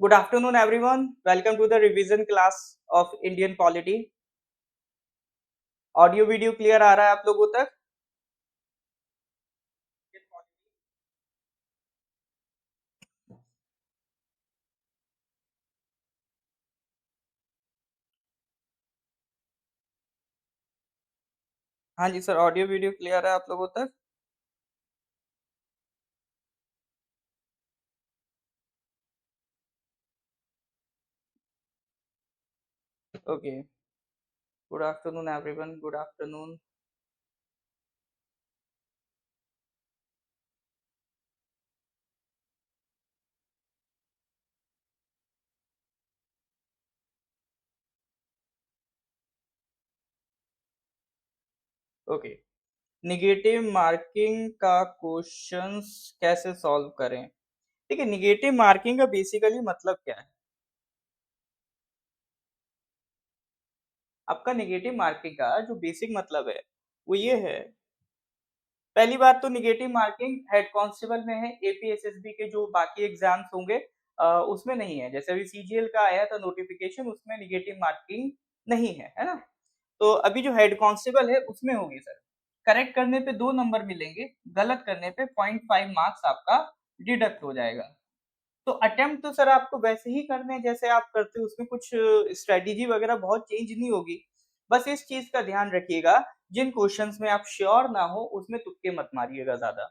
Good afternoon, everyone. Welcome to the revision class of Indian Polity. Audio video clear आ रहा है आप लोगों तक? हाँ जी सर, ऑडियो वीडियो क्लियर है आप लोगों तक? Okay. Good afternoon everyone, good afternoon. Okay. Negative marking का क्वेश्चंस कैसे सॉल्व करें? ठीक है, निगेटिव मार्किंग का बेसिकली मतलब क्या है? आपका निगेटिव मार्किंग का जो बेसिक मतलब है वो ये है। पहली बात तो निगेटिव मार्किंग हेड कांस्टेबल में है, एपीएसएसबी के जो बाकी एग्जाम्स होंगे उसमें नहीं है। जैसे अभी सीजीएल का आया था नोटिफिकेशन, उसमें निगेटिव मार्किंग नहीं है ना? तो अभी जो हेड कांस्टेबल है उसमें होगी सर। करेक्ट करने पे 2 नंबर मिलेंगे, गलत करने पे 0.5 मार्क्स आपका डिडक्ट हो जाएगा। तो अटेम्प्ट तो सर आपको वैसे ही करने हैं जैसे आप करते हो, उसमें कुछ स्ट्रेटेजी वगैरह बहुत चेंज नहीं होगी। बस इस चीज का ध्यान रखिएगा, जिन क्वेश्चंस में आप श्योर ना हो उसमें तुक्के मत मारिएगा ज्यादा,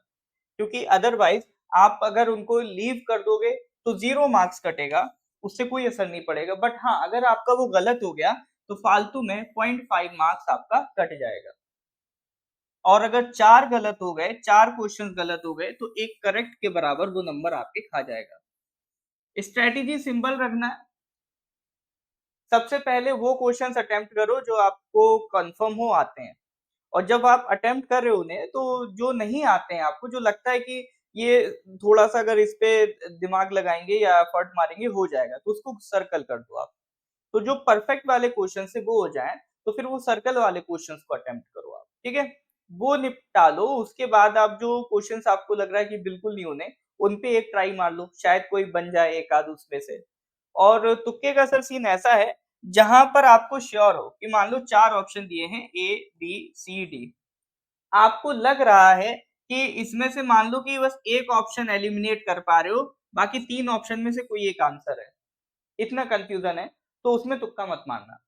क्योंकि अदरवाइज आप अगर उनको लीव कर दोगे तो 0 मार्क्स कटेगा, उससे कोई असर नहीं पड़ेगा। बट हाँ, अगर आपका वो गलत हो गया तो फालतू में 0.5 मार्क्स आपका कट जाएगा। और अगर 4 गलत हो गए, 4 क्वेश्चन गलत हो गए, तो एक करेक्ट के बराबर वो नंबर आपके खा जाएगा। स्ट्रेटेजी सिंपल रखना है। सबसे पहले वो क्वेश्चंस अटेम्प्ट करो जो आपको कंफर्म हो आते हैं, और जब आप अटेम्प्ट कर रहे हो उन्हें, तो जो नहीं आते हैं आपको, जो लगता है कि ये थोड़ा सा अगर इस पे दिमाग लगाएंगे या एफर्ट मारेंगे हो जाएगा, तो उसको सर्कल कर दो आप। तो जो परफेक्ट वाले क्वेश्चन से वो हो जाए, तो फिर वो सर्कल वाले क्वेश्चंस को अटेम्प्ट करो आप। ठीक है, वो निपटा लो। उसके बाद आप जो क्वेश्चंस आपको लग रहा है कि बिल्कुल नहीं होने, उन पे एक ट्राई मार लो, शायद कोई बन जाए एक आध उसमें से। और तुक्के का सर सीन ऐसा है, जहां पर आपको श्योर हो कि मान लो 4 ऑप्शन दिए हैं, ए बी सी डी, आपको लग रहा है कि इसमें से मान लो कि बस एक ऑप्शन एलिमिनेट कर पा रहे हो, बाकी 3 ऑप्शन में से कोई एक आंसर है, इतना कंफ्यूजन है, तो उसमें तुक्का मत मारना।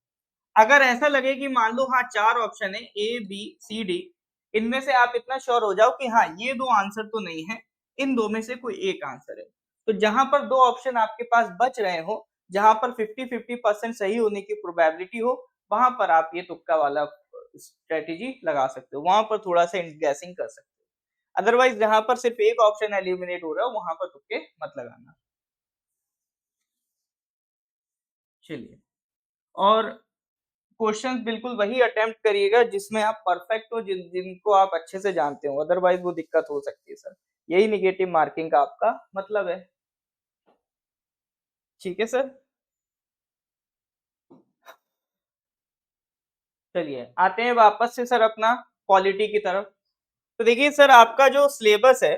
अगर ऐसा लगे कि मान लो हाँ 4 ऑप्शन है, ए बी सी डी, इनमें से आप इतना श्योर हो जाओ कि हाँ ये 2 आंसर तो नहीं है, इन 2 में से कोई एक आंसर है, तो जहां पर 2 ऑप्शन आपके पास बच रहे हो, जहां पर 50-50% सही होने की प्रोबेबिलिटी हो, वहां पर आप ये तुक्का वाला स्ट्रेटेजी लगा सकते हो, वहां पर थोड़ा सा गैसिंग कर सकते हो। अदरवाइज जहां पर सिर्फ एक ऑप्शन एलिमिनेट हो रहा है, वहां पर तुक्के मत लगाना। चलिए, और क्वेश्चंस बिल्कुल वही अटेम्प्ट करिएगा जिसमें आप परफेक्ट हो, जिनको आप अच्छे से जानते हो, अदरवाइज वो दिक्कत हो सकती है सर। यही निगेटिव मार्किंग का आपका मतलब है। ठीक है सर। चलिए, आते हैं वापस से सर अपना पॉलिटी की तरफ। तो देखिए सर, आपका जो सिलेबस है,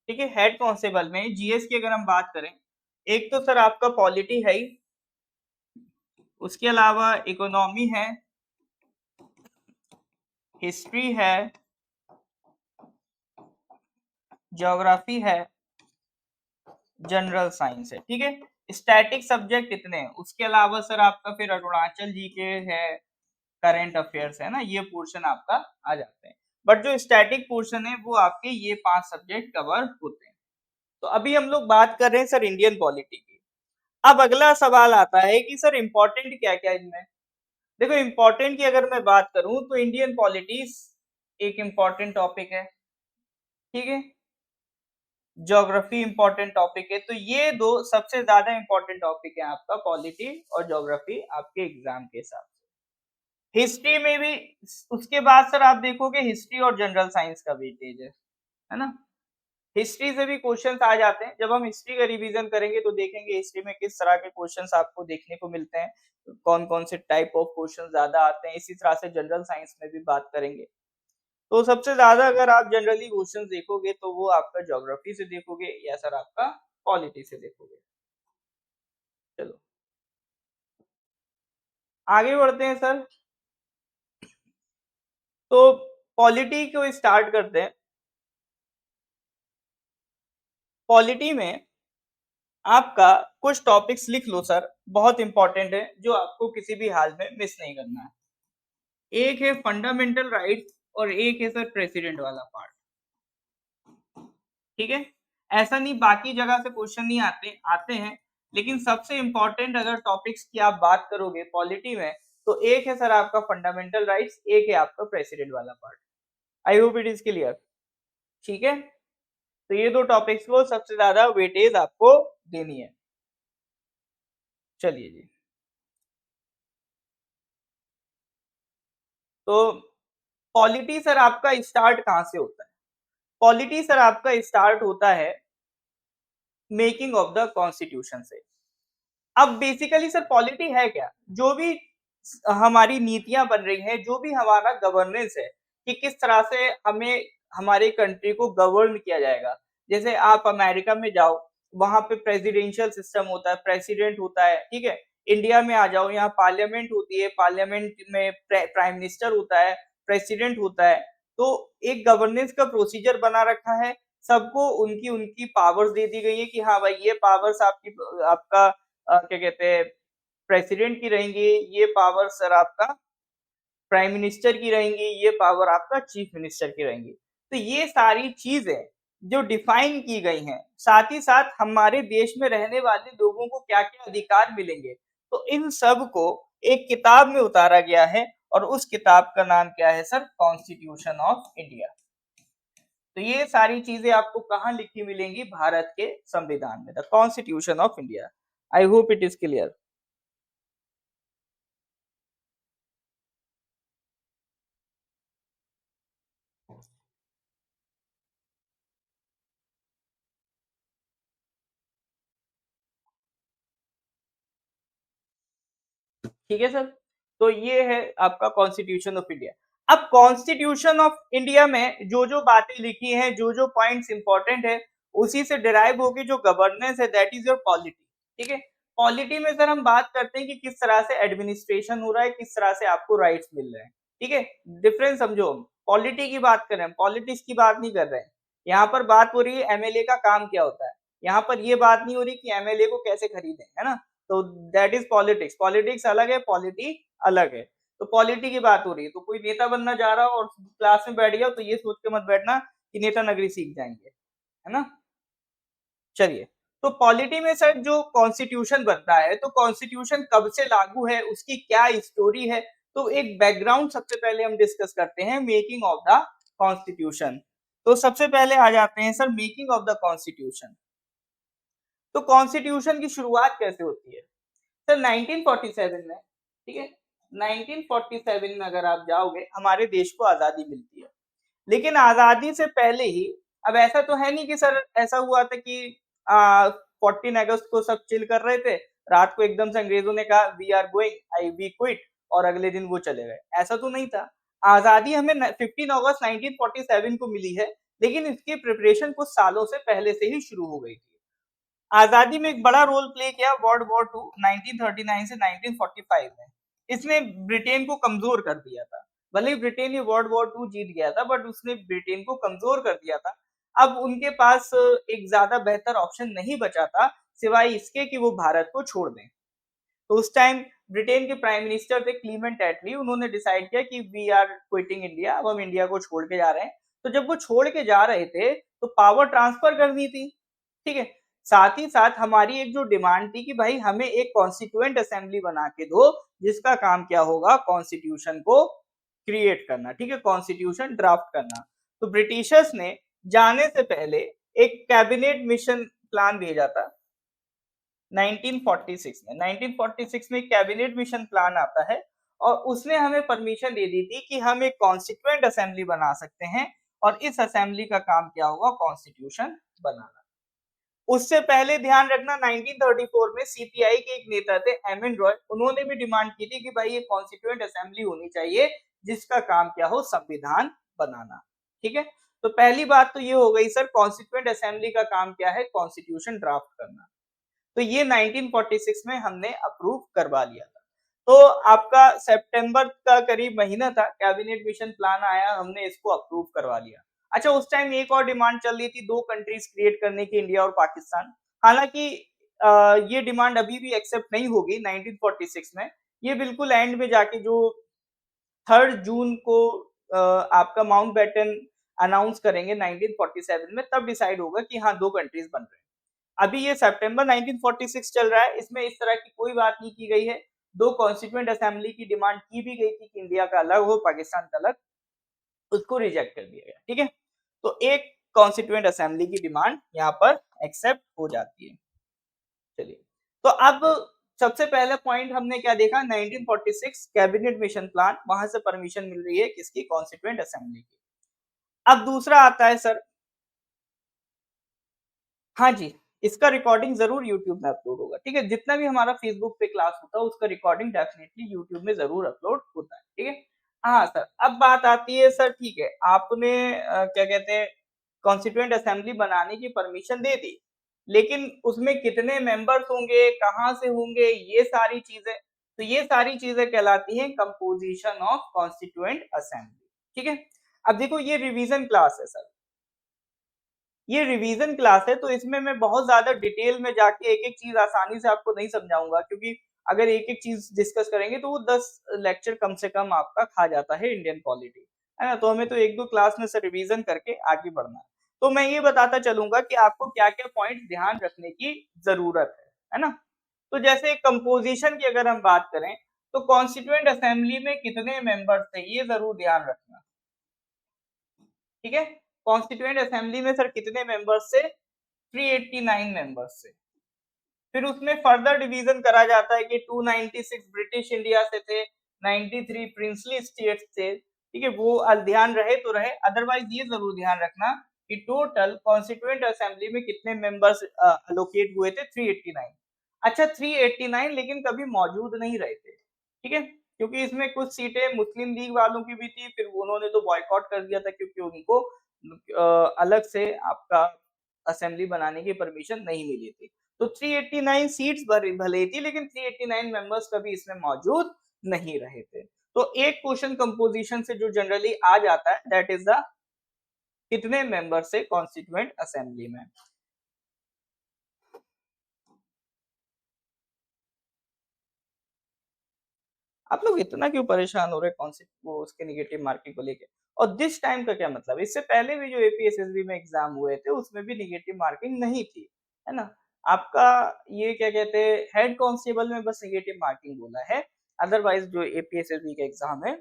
ठीक है, हेड कांस्टेबल में जीएस की अगर हम बात करें, एक तो सर आपका पॉलिटी है ही, उसके अलावा इकोनॉमी है, हिस्ट्री है, ज्योग्राफी है, जनरल साइंस है। ठीक है, स्टैटिक सब्जेक्ट इतने हैं। उसके अलावा सर आपका फिर अरुणाचल जीके है, करंट अफेयर्स है ना, ये पोर्शन आपका आ जाते हैं। बट जो स्टैटिक पोर्शन है वो आपके ये 5 सब्जेक्ट कवर होते हैं। तो अभी हम लोग बात कर रहे हैं सर इंडियन पॉलिटी की। अब अगला सवाल आता है कि सर इंपॉर्टेंट क्या क्या इनमें। देखो, इंपॉर्टेंट की अगर मैं बात करूं तो इंडियन पॉलिटिक्स एक इंपॉर्टेंट टॉपिक है। ठीक है, ज्योग्राफी इंपॉर्टेंट टॉपिक है। तो ये दो सबसे ज्यादा इंपॉर्टेंट टॉपिक है आपका, पॉलिटी और ज्योग्राफी, आपके एग्जाम के हिसाब से। हिस्ट्री में भी, उसके बाद सर आप देखोगे हिस्ट्री और जनरल साइंस का वेटेज है ना। हिस्ट्री से भी क्वेश्चंस आ जाते हैं। जब हम हिस्ट्री का रिवीजन करेंगे तो देखेंगे हिस्ट्री में किस तरह के क्वेश्चंस आपको देखने को मिलते हैं, कौन कौन से टाइप ऑफ क्वेश्चन ज्यादा आते हैं। इसी तरह से जनरल साइंस में भी बात करेंगे। तो सबसे ज़्यादा अगर आप जनरली क्वेश्चंस देखोगे तो वो आपका ज्योग्राफी से देखोगे या सर आपका पॉलिटी से देखोगे। चलो, आगे बढ़ते हैं सर। तो पॉलिटी को स्टार्ट करते हैं। पॉलिटी में आपका कुछ टॉपिक्स लिख लो सर, बहुत इंपॉर्टेंट है, जो आपको किसी भी हाल में मिस नहीं करना है। एक है फंडामेंटल राइट्स और एक है सर प्रेसिडेंट वाला पार्ट। ठीक है, ऐसा नहीं बाकी जगह से क्वेश्चन नहीं आते, आते हैं, लेकिन सबसे इंपॉर्टेंट अगर टॉपिक्स की आप बात करोगे पॉलिटी में, तो एक है सर आपका फंडामेंटल राइट्स, एक है आपका प्रेसिडेंट वाला part. I hope it is clear. ठीक है, तो ये दो टॉपिक्स को सबसे ज्यादा वेटेज आपको देनी है। चलिए जी, तो पॉलिटी सर आपका स्टार्ट कहाँ से होता है? पॉलिटी सर आपका स्टार्ट होता है मेकिंग ऑफ द कॉन्स्टिट्यूशन से। अब बेसिकली सर पॉलिटी है क्या? जो भी हमारी नीतियां बन रही हैं, जो भी हमारा गवर्नेंस है कि किस तरह से हमें हमारे कंट्री को गवर्न किया जाएगा। जैसे आप अमेरिका में जाओ, वहां पे प्रेसिडेंशियल सिस्टम होता है, प्रेसिडेंट होता है, ठीक है। इंडिया में आ जाओ, यहाँ पार्लियामेंट होती है, पार्लियामेंट में प्राइम मिनिस्टर होता है, प्रेसिडेंट होता है। तो एक गवर्नेंस का प्रोसीजर बना रखा है, सबको उनकी उनकी पावर्स दे दी गई है कि हाँ भाई ये पावर्स आपकी आपका क्या कहते हैं प्रेसिडेंट की रहेंगी, ये पावर सर आपका प्राइम मिनिस्टर की रहेंगी, ये पावर आपका चीफ मिनिस्टर की रहेंगी। तो ये सारी चीजें जो डिफाइन की गई हैं, साथ ही साथ हमारे देश में रहने वाले लोगों को क्या क्या अधिकार मिलेंगे, तो इन सब को एक किताब में उतारा गया है और उस किताब का नाम क्या है सर? Constitution of India. तो ये सारी चीजें आपको कहाँ लिखी मिलेंगी? भारत के संविधान में, the constitution of India. I hope it is clear. ठीक है सर, तो ये है आपका कॉन्स्टिट्यूशन ऑफ इंडिया। अब कॉन्स्टिट्यूशन ऑफ इंडिया में जो जो बातें लिखी हैं, जो जो पॉइंट्स इंपॉर्टेंट है, उसी से डिराइव होगी जो गवर्नेंस है, दैट इज योर पॉलिटी। ठीक है, पॉलिटी में सर हम बात करते हैं कि किस तरह से एडमिनिस्ट्रेशन हो रहा है, किस तरह से आपको राइट्स मिल रहे हैं। ठीक है, डिफरेंस समझो, हम पॉलिटी की बात कर रहे हैं, पॉलिटिक्स की बात नहीं कर रहे हैं। यहाँ पर बात हो रही है एमएलए का काम क्या होता है, यहाँ पर ये बात नहीं हो रही कि एमएलए को कैसे खरीदें, है ना। तो दैट इज पॉलिटिक्स, पॉलिटिक्स अलग है, पॉलिटी अलग है। तो पॉलिटी की बात हो रही है, तो कोई नेता बनना चाह रहा हो और क्लास में बैठ गया तो ये सोच के मत बैठना कि नेता नगरी सीख जाएंगे, है ना। चलिए, तो पॉलिटी में सर जो कॉन्स्टिट्यूशन बनता है, तो कॉन्स्टिट्यूशन कब से लागू है, उसकी क्या स्टोरी है, तो एक बैकग्राउंड सबसे पहले हम डिस्कस करते हैं, मेकिंग ऑफ द कॉन्स्टिट्यूशन। तो सबसे पहले आ जाते हैं sir making of the constitution. तो कॉन्स्टिट्यूशन की शुरुआत कैसे होती है सर? 1947 में, ठीक है, 1947 में अगर आप जाओगे, हमारे देश को आजादी मिलती है। लेकिन आजादी से पहले ही, अब ऐसा तो है नहीं कि सर ऐसा हुआ था कि 14 अगस्त को सब चिल कर रहे थे, रात को एकदम से अंग्रेजों ने कहा we are going, I we quit, और अगले दिन वो चले गए, ऐसा तो नहीं था। आजादी हमें 15 अगस्त 1947 को मिली है, लेकिन इसकी प्रिपरेशन कुछ सालों से पहले से ही शुरू हो गई थी। आजादी में एक बड़ा रोल प्ले किया वर्ल्ड वॉर टू 1939 से 1945 में। इसने ब्रिटेन को कमजोर कर दिया था। भले ही ब्रिटेन ये वर्ल्ड वॉर टू जीत गया था, बट उसने ब्रिटेन को कमजोर कर दिया था। अब उनके पास एक ज्यादा बेहतर ऑप्शन नहीं बचा था सिवाय इसके कि वो भारत को छोड़ दें। तो उस टाइम ब्रिटेन के प्राइम मिनिस्टर थे क्लीमेंट एटली, उन्होंने डिसाइड किया कि वी आर क्विटिंग इंडिया, अब हम इंडिया को छोड़ के जा रहे हैं। तो जब वो छोड़ के जा रहे थे तो पावर ट्रांसफर करनी थी, ठीक है। साथ ही साथ हमारी एक जो डिमांड थी कि भाई हमें एक कॉन्स्टिट्यूएंट असेंबली बना के दो, जिसका काम क्या होगा? कॉन्स्टिट्यूशन को क्रिएट करना, ठीक है, कॉन्स्टिट्यूशन ड्राफ्ट करना। तो ब्रिटिशर्स ने जाने से पहले एक कैबिनेट मिशन प्लान भेजा था 1946 में। 1946 में कैबिनेट मिशन प्लान आता है और उसने हमें परमिशन दे दी थी कि हम एक कॉन्स्टिट्यूएंट असेंबली बना सकते हैं, और इस असेंबली का काम क्या होगा? कॉन्स्टिट्यूशन बनाना। उससे पहले ध्यान रखना 1934 में सीपीआई के एक नेता थे एम एन रॉय, उन्होंने भी डिमांड की थी कि भाई ये कॉन्स्टिट्यूएंट असेंबली होनी चाहिए जिसका काम क्या हो? संविधान बनाना। ठीक है, तो पहली बात तो ये हो गई सर, कॉन्स्टिट्यूएंट असेंबली का काम क्या है, कॉन्स्टिट्यूशन ड्राफ्ट करना। तो ये 1946 में हमने अप्रूव करवा लिया था। तो आपका सितंबर का करीब महीना था, कैबिनेट मिशन प्लान आया, हमने इसको अप्रूव करवा लिया। अच्छा, उस टाइम एक और डिमांड चल रही थी, 2 कंट्रीज क्रिएट करने की, इंडिया और पाकिस्तान। हालांकि ये डिमांड अभी भी एक्सेप्ट नहीं होगी 1946 में। ये बिल्कुल एंड में जाके जो 3 जून को आपका माउंटबेटन अनाउंस करेंगे 1947 में, तब डिसाइड होगा कि हाँ 2 कंट्रीज बन रहे हैं। अभी ये सितंबर 1946 चल रहा है, इसमें इस तरह की कोई बात नहीं की गई है। 2 कॉन्स्टिट्यूएंट असेंबली की डिमांड की भी गई थी कि इंडिया का अलग हो, पाकिस्तान का अलग, उसको रिजेक्ट कर दिया गया। ठीक है, तो एक कॉन्स्टिट्यूएंट असेंबली की डिमांड यहाँ पर एक्सेप्ट हो जाती है। चलिए, तो अब सबसे पहला पॉइंट हमने क्या देखा, 1946 कैबिनेट मिशन प्लान, वहां से परमिशन मिल रही है किसकी, कॉन्स्टिट्यूएंट असेंबली की। अब दूसरा आता है सर, हाँ जी, इसका रिकॉर्डिंग जरूर यूट्यूब में अपलोड होगा। ठीक है, जितना भी हमारा फेसबुक पे क्लास होता है उसका रिकॉर्डिंग डेफिनेटली यूट्यूब में जरूर अपलोड होता है। ठीक है, हाँ सर, अब बात आती है सर, ठीक है, आपने क्या कहते हैं, कॉन्स्टिट्यूएंट असेंबली बनाने की परमिशन दे दी, लेकिन उसमें कितने मेंबर्स होंगे, कहाँ से होंगे, ये सारी चीजें, तो ये सारी चीजें कहलाती हैं कंपोजिशन ऑफ कॉन्स्टिट्यूएंट असेंबली। ठीक है, अब देखो ये रिवीजन क्लास है सर, ये रिवीजन क्लास है, तो इसमें मैं बहुत ज्यादा डिटेल में जाके एक एक चीज आसानी से आपको नहीं समझाऊंगा, क्योंकि अगर एक एक चीज डिस्कस करेंगे तो वो 10 लेक्चर कम से कम आपका खा जाता है इंडियन पॉलिटी, है ना। तो हमें तो एक दो क्लास में से रिवीजन करके आगे बढ़ना है। तो मैं ये बताता चलूंगा कि आपको क्या क्या पॉइंट ध्यान रखने की जरूरत है ना। तो जैसे कंपोजिशन की अगर हम बात करें, तो कॉन्स्टिट्यूएंट असेंबली में कितने मेंबर्स थे ये जरूर ध्यान रखना। ठीक है, कॉन्स्टिट्यूएंट असेंबली में सर कितने मेंबर्स से, 389 मेंबर्स से। फिर उसमें फर्दर डिवीजन करा जाता है कि 296 ब्रिटिश इंडिया से थे, 93 प्रिंसली स्टेट्स थे। ठीक है, वो ध्यान रहे तो रहे, अदरवाइज ये जरूर ध्यान रखना कि टोटल कॉन्स्टिट्यूएंट असेंबली में कितने मेंबर्स अलोकेट हुए थे, 389। अच्छा 389 लेकिन कभी मौजूद नहीं रहे थे। ठीक है, क्योंकि इसमें कुछ सीटें मुस्लिम लीग वालों की भी थी, फिर उन्होंने तो बॉयकॉट कर दिया था, क्योंकि उनको अलग से आपका असेंबली बनाने की परमिशन नहीं मिली थी। तो 389 सीट्स भले थी, लेकिन 389 मेंबर्स कभी इसमें मौजूद नहीं रहे थे। तो एक क्वेश्चन कंपोजिशन से जो जनरली आ जाता है, दैट इज द कितने मेंबर्स से कॉन्स्टिट्यूएंट असेंबली में। आप लोग इतना क्यों परेशान हो रहे कॉन्सेप्ट वो उसके नेगेटिव मार्किंग को लेके, और दिस टाइम का क्या मतलब, इससे पहले भी जो एपीएसएसबी में एग्जाम हुए थे उसमें भी नेगेटिव मार्किंग नहीं थी, है ना। आपका ये क्या कहते हैं, हेड कांस्टेबल में बस नेगेटिव मार्किंग बोला है, अदरवाइज जो एपीएसएसबी का एग्जाम है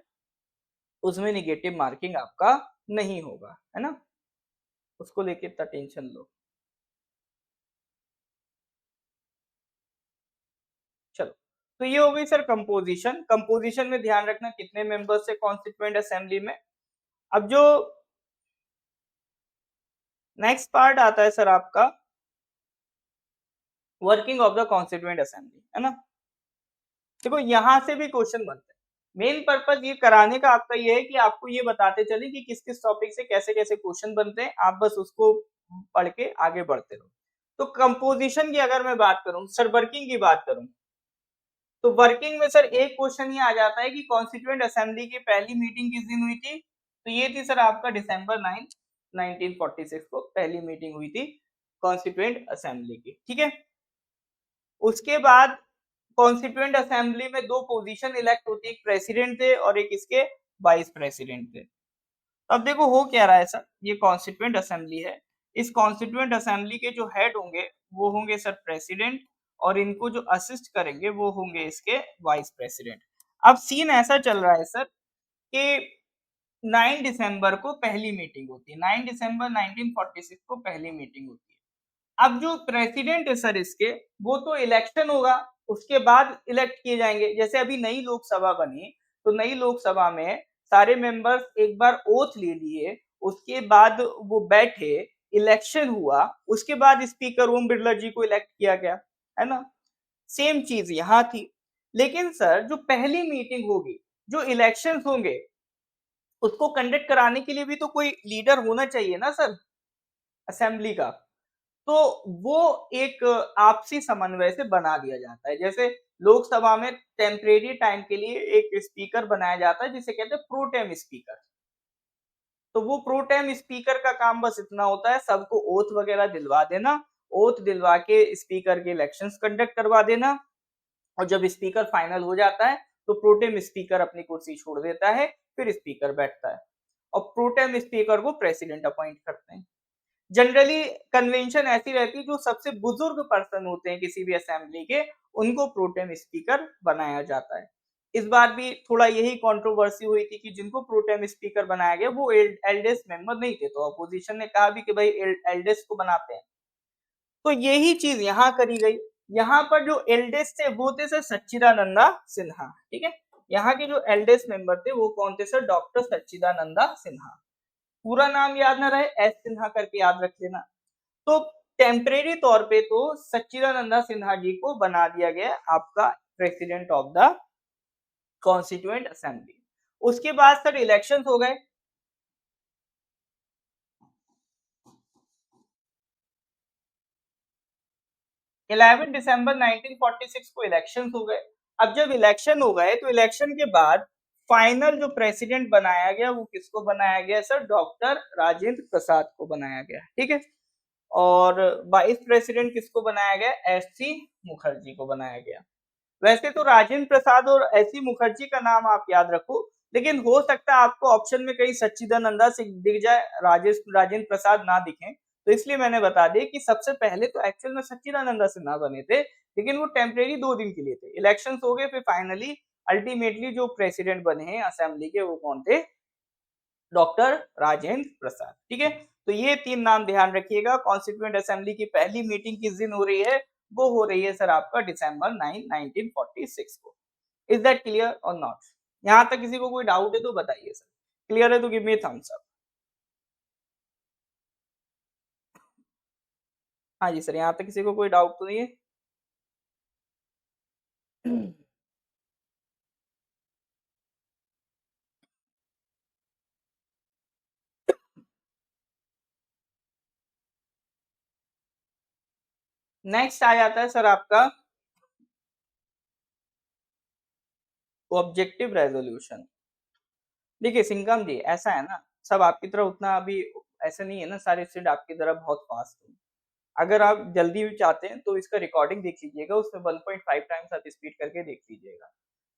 उसमें नेगेटिव मार्किंग आपका नहीं होगा, है ना। उसको लेके इतना टेंशन लो। चलो, तो ये हो गई सर कंपोजिशन। कंपोजिशन में ध्यान रखना कितने मेंबर्स से कॉन्स्टिट्यूएंट असेंबली में। अब जो नेक्स्ट पार्ट आता है सर आपका working of the constituent assembly, है ना। देखो यहां से भी क्वेश्चन बनते हैं। मेन पर्पज ये कराने का आपका ये है कि आपको ये बताते चले कि किस किस टॉपिक से कैसे कैसे क्वेश्चन बनते हैं, आप बस उसको पढ़ के आगे बढ़ते रहो। तो कंपोजिशन की अगर मैं बात करूं सर, वर्किंग की बात करूं, तो वर्किंग में सर एक क्वेश्चन ये आ जाता है कि कॉन्स्टिट्यूएंट असेंबली की पहली मीटिंग किस दिन हुई थी, तो ये थी सर आपका डिसंबर 9 1946 को पहली मीटिंग हुई थी कॉन्स्टिट्यूएंट असेंबली की। ठीक है, उसके बाद कॉन्स्टिट्यूएंट असेंबली में दो पोजीशन इलेक्ट होती है, एक प्रेसिडेंट थे और एक इसके वाइस प्रेसिडेंट थे। अब देखो हो क्या रहा है सर, ये कॉन्स्टिट्यूएंट असेंबली है, इस कॉन्स्टिट्यूएंट असेंबली के जो हेड होंगे वो होंगे सर प्रेसिडेंट, और इनको जो असिस्ट करेंगे वो होंगे इसके वाइस प्रेसिडेंट। अब सीन ऐसा चल रहा है सर कि 9 दिसंबर को पहली मीटिंग होती है, 9 दिसंबर 1946 को पहली मीटिंग होती है। अब जो प्रेसिडेंट है सर इसके, वो तो इलेक्शन होगा, उसके बाद इलेक्ट किए जाएंगे। जैसे अभी नई लोकसभा बनी, तो नई लोकसभा में सारे मेंबर्स एक बार ओथ ले लिए, उसके बाद वो बैठे, इलेक्शन हुआ, उसके बाद स्पीकर ओम बिरला जी को इलेक्ट किया गया, है ना। सेम चीज यहाँ थी। लेकिन सर जो पहली मीटिंग होगी, जो इलेक्शंस होंगे, उसको कंडक्ट कराने के लिए भी तो कोई लीडर होना चाहिए ना सर, असेंबली का। तो वो एक आपसी समन्वय से बना दिया जाता है। जैसे लोकसभा में टेम्परेरी टाइम के लिए एक स्पीकर बनाया जाता है जिसे कहते हैं प्रोटेम स्पीकर। तो वो प्रोटेम स्पीकर का काम बस इतना होता है, सबको ओथ वगैरह दिलवा देना, ओथ दिलवा के स्पीकर के इलेक्शंस कंडक्ट करवा देना, और जब स्पीकर फाइनल हो जाता है तो प्रोटेम स्पीकर अपनी कुर्सी छोड़ देता है, फिर स्पीकर बैठता है और प्रोटेम स्पीकर को प्रेसिडेंट अपॉइंट करते हैं। जनरली कन्वेंशन ऐसी रहती है, जो सबसे बुजुर्ग पर्सन होते हैं किसी भी असेंबली के, उनको प्रोटेम स्पीकर बनाया जाता है। इस बार भी थोड़ा यही कंट्रोवर्सी हुई थी कि जिनको प्रोटेम स्पीकर बनाया गया वो एल्डेस्ट मेंबर नहीं थे, तो अपोजिशन ने कहा भी कि भाई एल्डेस्ट को बनाते हैं। तो यही चीज यहाँ करी गई। यहाँ पर जो एल्डेस्ट थे वो थे सर सच्चिदानंदा सिन्हा, ठीक है। यहाँ के जो एल्डेस्ट मेंबर थे वो कौन थे सर, डॉक्टर सच्चिदानंदा सिन्हा। पूरा नाम याद ना रहे, एस सिन्हा करके याद रख लेना। तो टेम्परेरी तौर पे तो सच्चिदानंदा सिन्हा जी को बना दिया गया आपका president of the constituent assembly. उसके बाद सर इलेक्शन हो गए। 11 दिसंबर 1946 को इलेक्शन हो गए। अब जब इलेक्शन हो गए तो इलेक्शन के बाद फाइनल जो प्रेसिडेंट बनाया गया वो किसको बनाया गया सर, डॉक्टर राजेंद्र प्रसाद को बनाया गया, ठीक है। और वाइस प्रेसिडेंट किसको बनाया गया, एस सी मुखर्जी को बनाया गया। वैसे तो राजेंद्र प्रसाद और एस सी मुखर्जी का नाम आप याद रखो, लेकिन हो सकता है आपको ऑप्शन में कहीं सच्चिदानंदा सिंह दिख जाए, राजेंद्र प्रसाद ना दिखे, तो इसलिए मैंने बता दिया कि सबसे पहले तो एक्चुअल में सच्चिदानंदा सिन्हा बने थे, लेकिन वो टेम्परेरी 2 दिन के लिए थे। इलेक्शंस हो गए, फिर फाइनली अल्टीमेटली जो प्रेसिडेंट बने हैं असेंबली के वो कौन थे, डॉक्टर राजेंद्र प्रसाद, ठीक है। तो ये 3 नाम ध्यान रखिएगा। कॉन्स्टिट्यूएंट असेंबली की पहली मीटिंग किस दिन हो रही है, वो हो रही है सर आपका दिसंबर 9 1946 को। इज दैट क्लियर और नॉट? यहाँ तक किसी को कोई डाउट है तो बताइए सर। क्लियर है तो गिव मी थम्स अप। हाँ जी सर, यहाँ तक किसी को कोई डाउट तो नहीं है? नेक्स्ट आ जाता है सर आपका ऑब्जेक्टिव रेजोल्यूशन। देखिए सिंघम जी, ऐसा है ना, सब आपकी तरह उतना अभी ऐसा नहीं है ना, सारे स्टूडेंट आपकी तरह बहुत फास्ट है। अगर आप जल्दी भी चाहते हैं तो इसका रिकॉर्डिंग देख लीजिएगा, उसमें 1.5 टाइम्स आप स्पीड करके देख लीजिएगा।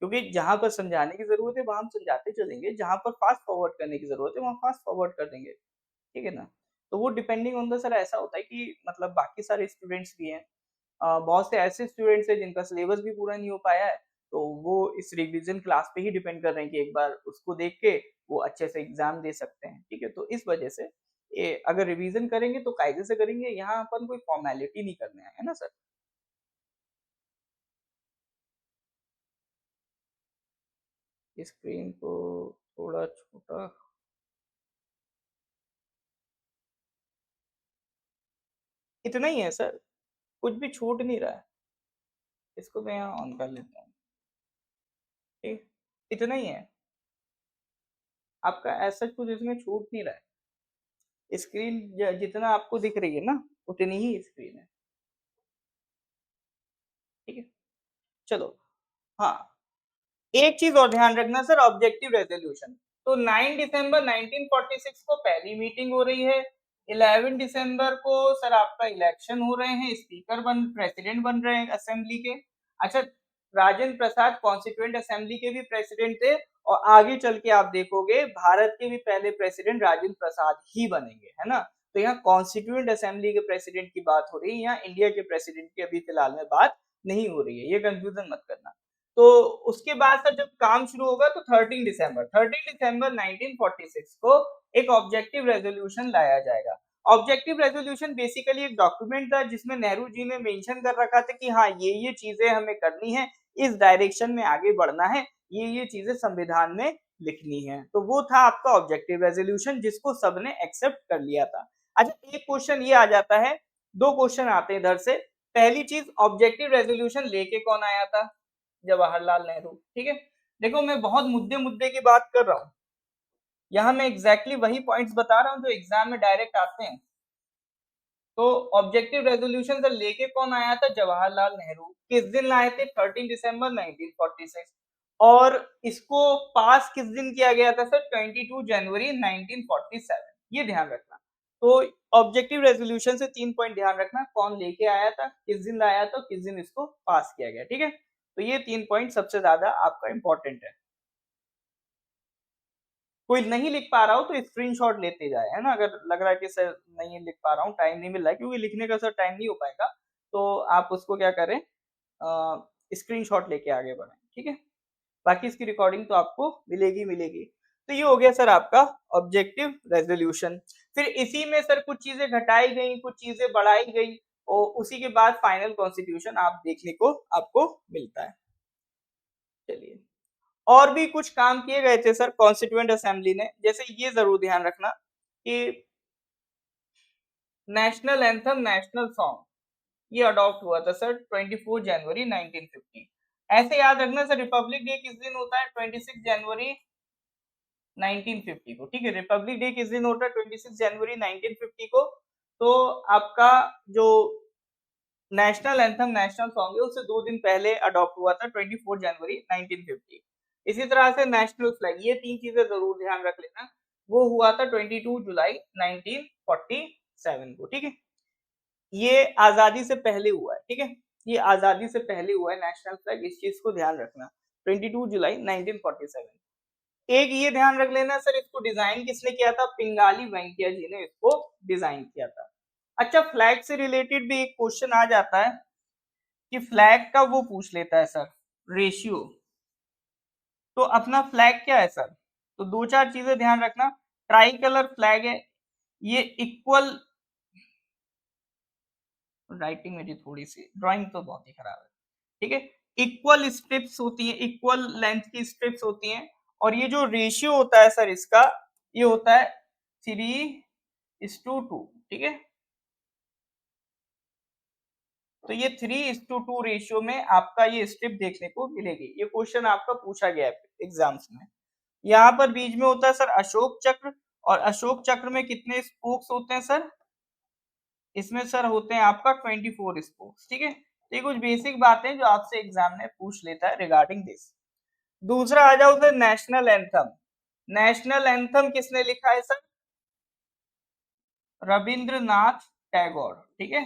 क्योंकि जहाँ पर समझाने की ज़रूरत है वहाँ हम समझाते चलेंगे, जहाँ पर फास्ट फॉरवर्ड करने की ज़रूरत है वहाँ फास्ट फॉरवर्ड कर देंगे, ठीक है ना? तो वो डिपेंडिंग ऑन द सर ऐसा होता है कि मतलब बाकी सारे स्टूडेंट्स भी हैं, बहुत से ऐसे स्टूडेंट्स हैं जिनका सिलेबस भी पूरा नहीं हो पाया है, तो वो इस रिवीजन क्लास पे ही डिपेंड कर रहे हैं कि एक बार उसको देख के वो अच्छे से एग्जाम दे सकते हैं, ठीक है। तो इस वजह से ये अगर रिवीजन करेंगे तो कायदे से करेंगे, यहाँ अपन कोई फॉर्मेलिटी नहीं करने आए है ना सर। स्क्रीन को थोड़ा छोटा, इतना ही है सर, कुछ भी छूट नहीं रहा है। इसको मैं यहाँ ऑन कर लेता हूँ, ठीक, इतना ही है आपका, ऐसा कुछ इसमें छूट नहीं रहा है। स्क्रीन जितना आपको दिख रही है ना उतनी ही स्क्रीन है, ठीक है। चलो, हाँ, एक चीज और ध्यान रखना सर, ऑब्जेक्टिव रेजोल्यूशन। तो 9 दिसंबर 1946 को पहली मीटिंग हो रही है, 11 दिसंबर को सर आपका इलेक्शन हो रहे हैं, स्पीकर बन प्रेसिडेंट बन रहे हैं असेंबली के। अच्छा, राजेंद्र प्रसाद कॉन्स्टिट्यूएंट असेंबली के भी प्रेसिडेंट थे, और आगे चल के आप देखोगे भारत के भी पहले प्रेसिडेंट राजेंद्र प्रसाद ही बनेंगे, है ना। तो यहाँ कॉन्स्टिट्यूएंट असेंबली के प्रेसिडेंट की बात हो रही है, यहाँ इंडिया के प्रेसिडेंट की अभी फिलहाल में बात नहीं हो रही है, ये कंफ्यूजन मत करना। तो उसके बाद सर जब काम शुरू होगा तो 13 दिसंबर 1946 को एक ऑब्जेक्टिव रेजोल्यूशन लाया जाएगा। ऑब्जेक्टिव रेजोल्यूशन बेसिकली एक डॉक्यूमेंट था जिसमें नेहरू जी ने मेंशन कर रखा था कि हाँ ये चीजें हमें करनी है, इस डायरेक्शन में आगे बढ़ना है, ये चीजें संविधान में लिखनी है। तो वो था आपका ऑब्जेक्टिव रेजोल्यूशन जिसको सबने एक्सेप्ट कर लिया था। अच्छा, एक क्वेश्चन ये आ जाता है, दो क्वेश्चन आते हैं इधर से। पहली चीज, ऑब्जेक्टिव रेजोल्यूशन लेके कौन आया था, जवाहरलाल नेहरू, ठीक है। देखो मैं बहुत मुद्दे मुद्दे की बात कर रहा हूँ, यहाँ मैं एग्जैक्टली वही पॉइंट्स बता रहा हूँ जो एग्जाम में डायरेक्ट आते हैं। तो ऑब्जेक्टिव रेजोल्यूशन सर लेके कौन आया था? जवाहरलाल नेहरू। किस दिन लाए थे? 13 दिसंबर 1946। और इसको पास किस दिन किया गया था सर? 22 जनवरी 1947। ये ध्यान रखना। तो ऑब्जेक्टिव रेजोल्यूशन से 3 पॉइंट ध्यान रखना, कौन लेके आया था, किस दिन लाया था, किस दिन इसको पास किया गया। ठीक है, तो ये 3 पॉइंट सबसे ज्यादा आपका इंपॉर्टेंट है। कोई नहीं लिख पा रहा हो तो स्क्रीनशॉट लेते जाए, है ना। अगर लग रहा है कि सर नहीं लिख पा रहा हूँ, टाइम नहीं मिल रहा है, क्योंकि लिखने का सर टाइम नहीं हो पाएगा, तो आप उसको क्या करें, स्क्रीनशॉट लेके आगे बढ़ें। ठीक है, बाकी इसकी रिकॉर्डिंग तो आपको मिलेगी मिलेगी। तो ये हो गया सर आपका ऑब्जेक्टिव रेजोल्यूशन। फिर इसी में सर कुछ चीजें घटाई गई, कुछ चीजें बढ़ाई गई, और उसी के बाद फाइनल कॉन्स्टिट्यूशन आप देखने को आपको मिलता है। चलिए, और भी कुछ काम किए गए थे सर कॉन्स्टिट्यूएंट असेंबली ने। जैसे ये जरूर ध्यान रखना कि नेशनल एंथम, नेशनल सॉन्ग ये अडॉप्ट हुआ था सर 24 जनवरी 1950। ऐसे याद रखना सर, रिपब्लिक डे किस दिन होता है? 26 जनवरी 1950 को। ठीक है, रिपब्लिक डे किस दिन होता है? 26 जनवरी 1950 को। तो आपका जो नेशनल एंथम, नेशनल सॉन्ग है, उससे 2 दिन पहले अडॉप्ट हुआ था 24 जनवरी 1950। इसी तरह से नेशनल फ्लैग, ये 3 चीजें जरूर ध्यान रख लेना, वो हुआ था 22 जुलाई 1947 को। ठीक है, ये आजादी से पहले हुआ है। ठीक है, ये आजादी से पहले हुआ है नेशनल फ्लैग, इस चीज को ध्यान रखना, 22 जुलाई 1947। एक ये ध्यान रख लेना सर, इसको डिजाइन किसने किया था? पिंगाली वेंकैया जी ने इसको डिजाइन किया था। अच्छा, फ्लैग से रिलेटेड भी एक क्वेश्चन आ जाता है कि फ्लैग का वो पूछ लेता है सर, रेशियो। तो अपना फ्लैग क्या है सर? तो 2-4 चीजें ध्यान रखना। ट्राई कलर फ्लैग है, ये इक्वल, राइटिंग मेरी थोड़ी सी, ड्राइंग तो बहुत ही खराब है। ठीक है, इक्वल स्ट्रिप्स होती हैं, इक्वल लेंथ की स्ट्रिप्स होती हैं, और ये जो रेशियो होता है सर इसका, ये होता है 3:2। ठीक है, तो ये 3:2 रेशियो में आपका ये स्ट्रिप देखने को मिलेगी। ये क्वेश्चन आपका पूछा गया है एग्जाम्स में। यहाँ पर बीच में होता है सर अशोक चक्र, और अशोक चक्र में कितने स्पोक्स होते हैं सर? इसमें सर होते हैं आपका 24 स्पोक्स। ठीक है, तो ये कुछ बेसिक बातें जो आपसे एग्जाम में पूछ लेता है रिगार्डिंग दिस। दूसरा आ जाओ sir national anthem. National anthem किसने लिखा है सर? रविंद्रनाथ टैगोर। ठीक है,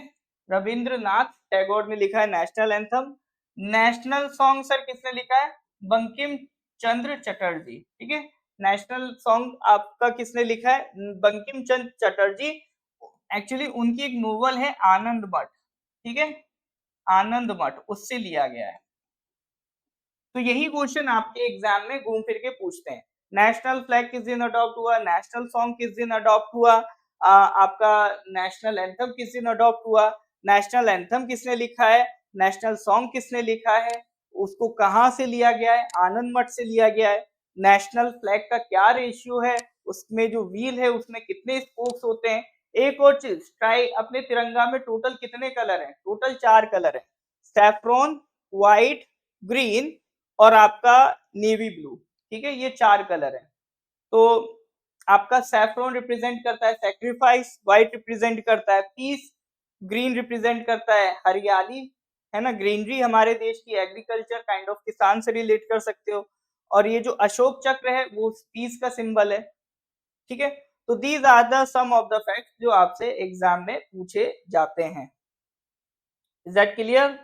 रविंद्रनाथ टैगोर ने लिखा है national anthem. National song sir किसने लिखा है? बंकिम चंद्र चटर्जी। ठीक है, नेशनल सॉन्ग आपका किसने लिखा है? बंकिम चंद्र चटर्जी। एक्चुअली उनकी एक नोवेल है आनंद मठ। ठीक है, आनंद मठ, उससे लिया गया है। तो यही क्वेश्चन आपके एग्जाम में घूम फिर के पूछते हैं। नेशनल फ्लैग किस दिन अडॉप्ट हुआ? नेशनल सॉन्ग किस दिन अडॉप्ट हुआ? आपका नेशनल एंथम किस दिन अडॉप्ट हुआ? नेशनल एंथम किसने लिखा है? नेशनल सॉन्ग किसने लिखा है? उसको कहाँ से लिया गया है? आनंद मठ से लिया गया है। नेशनल फ्लैग का क्या रेशियो है? उसमें जो व्हील है उसमें कितने स्पोक्स होते हैं? एक और चीज, ट्राई अपने तिरंगा में टोटल कितने कलर हैं? टोटल 4 कलर हैं, सैफ्रॉन, व्हाइट, ग्रीन और आपका नेवी ब्लू। ठीक है, ये 4 कलर है। तो आपका सैफ्रॉन रिप्रेजेंट करता है सैक्रिफाइस, व्हाइट रिप्रेजेंट करता है पीस, ग्रीन रिप्रेजेंट करता है हरियाली, है ना, ग्रीनरी, हमारे देश की एग्रीकल्चर काइंड ऑफ, किसान से रिलेट कर सकते हो। और ये जो अशोक चक्र है वो पीस का सिंबल है। ठीक है, तो these are the some of the facts जो आपसे एग्जाम में पूछे जाते हैं। Is that clear?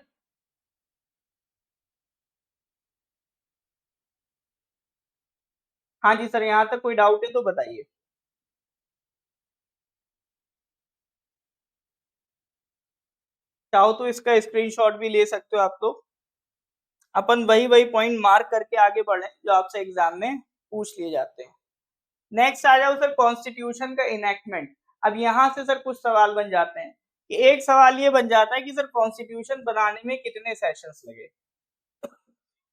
हाँ जी सर, यहाँ तक कोई डाउट है तो बताइए। चाहो तो इसका स्क्रीनशॉट भी ले सकते हो आप लोग। अपन वही वही पॉइंट मार्क करके आगे बढ़े जो आपसे एग्जाम में पूछ लिए जाते हैं। नेक्स्ट आ जाओ सर कॉन्स्टिट्यूशन का इनैक्टमेंट। अब यहाँ से सर कुछ सवाल बन जाते हैं कि एक सवाल ये बन जाता है कि सर कॉन्स्टिट्यूशन बनाने में कितने सेशंस लगे।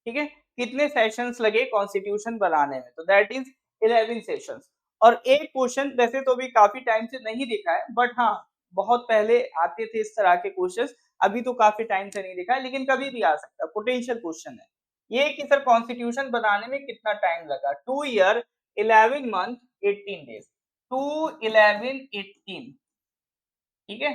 ठीक है, कितने सेशंस लगे कॉन्स्टिट्यूशन बनाने में? तो दैट इज 11 सेशंस। और एक क्वेश्चन वैसे तो भी काफी टाइम से नहीं दिखा है, बट हाँ बहुत पहले आते थे इस तरह के क्वेश्चंस, अभी तो काफी टाइम से नहीं दिखा है, लेकिन कभी भी आ सकता है, पोटेंशियल क्वेश्चन है ये कि सर कॉन्स्टिट्यूशन बनाने में कितना टाइम लगा। 2 ईयर 11 मंथ 18 डेज, 2 11 18, ठीक है।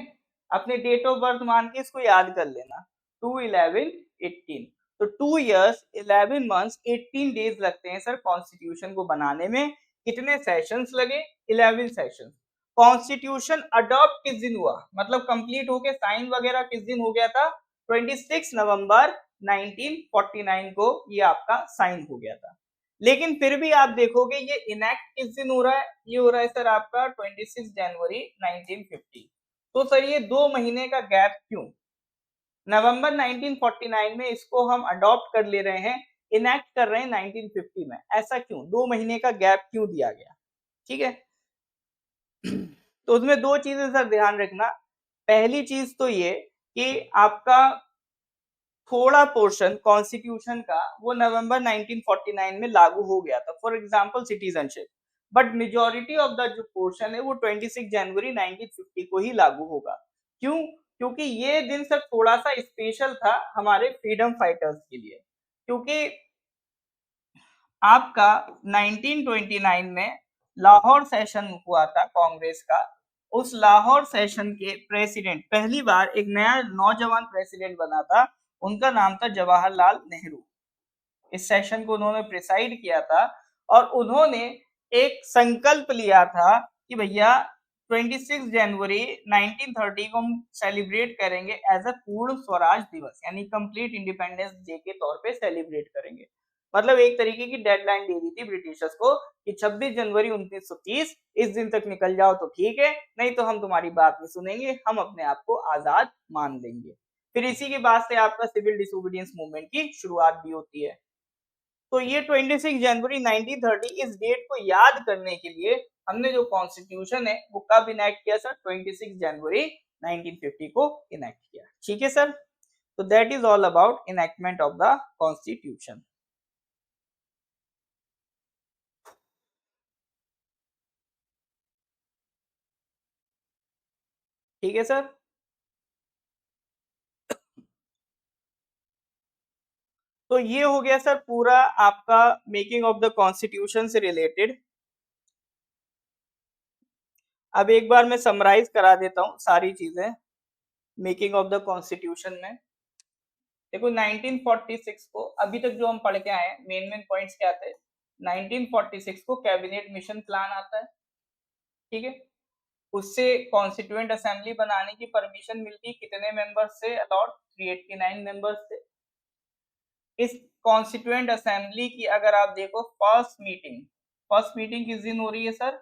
अपने डेट ऑफ बर्थ मान के इसको याद कर लेना, 2 11 18। तो 2 इयर्स 11 मंथ्स 18 डेज लगते हैं सर कॉन्स्टिट्यूशन को बनाने में। कितने सेशंस लगे? 11 सेशंस। कॉन्स्टिट्यूशन अडॉप्ट किस दिन हुआ, मतलब कंप्लीट होके साइन वगैरह किस दिन हो गया था? 26 नवंबर 1949 को ये आपका साइन हो गया था। लेकिन फिर भी आप देखोगे ये इनैक्ट किस दिन हो रहा है? ये हो रहा है सर आपका 26 जनवरी 1950। तो सर ये 2 महीने का गैप क्यों? नवंबर 1949 में इसको हम अडॉप्ट कर ले रहे हैं, इनैक्ट कर रहे हैं 1950 में, ऐसा क्यों? 2 महीने का गैप क्यों दिया गया? ठीक है। तो उसमें 2 चीजें सर ध्यान रखना। पहली चीज तो ये कि आपका थोड़ा पोर्शन कॉन्स्टिट्यूशन का वो नवंबर 1949 में लागू हो गया था, for example citizenship, but majority of the जो पोर्शन है वो 26 जनवरी 1950 को ही लागू होगा। क्यों? क्योंकि ये दिन सर थोड़ा सा स्पेशल था हमारे फ्रीडम फाइटर्स के लिए, क्योंकि आपका 1929 में लाहौर सेशन हुआ था कांग्रेस का। उस लाहौर सेशन के प्रेसिडेंट, पहली बार एक नया नौजवान प्रेसिडेंट बना था, उनका नाम था जवाहरलाल नेहरू। इस सेशन को उन्होंने प्रिसाइड किया था और उन्होंने एक संकल्प लिया था कि भैया 26 जनवरी 1930 को हम सेलिब्रेट करेंगे एज अ पूर्ण स्वराज दिवस, यानी कंप्लीट इंडिपेंडेंस डे के तौर पे सेलिब्रेट करेंगे। मतलब एक तरीके की डेडलाइन दे दी थी ब्रिटिशर्स को कि 26 जनवरी 1930 इस दिन तक निकल जाओ तो ठीक है, नहीं तो हम तुम्हारी बात नहीं सुनेंगे, हम अपने आप को आजाद मान लेंगे। फिर इसी के बाद से आपका सिविल डिसोबीडियंस मूवमेंट की शुरुआत भी होती है। तो ये 26 जनवरी 1930 इस डेट को याद करने के लिए हमने जो कॉन्स्टिट्यूशन है वो कब इनैक्ट किया सर? 26 जनवरी 1950 को इनैक्ट किया। ठीक है सर। तो that is all about enactment of the constitution. ठीक है सर। तो ये हो गया सर पूरा आपका मेकिंग ऑफ द कॉन्स्टिट्यूशन से रिलेटेड। अब एक बार मैं समराइज करा देता हूँ सारी चीजें मेकिंग ऑफ द कॉन्स्टिट्यूशन में। देखो 1946 को अभी तक जो हम पढ़ के आए हैं मेन मेन पॉइंट्स क्या थे? 1946 को कैबिनेट मिशन प्लान आता है, ठीक है। उससे कॉन्स्टिट्यूएंट असेंबली बनाने की परमिशन मिलती, कितने मेंबर्स से अलॉट? 389 मेंबर्स से। इस कॉन्स्टिट्यूएंट असेंबली की अगर आप देखो फर्स्ट मीटिंग किस दिन हो रही है सर?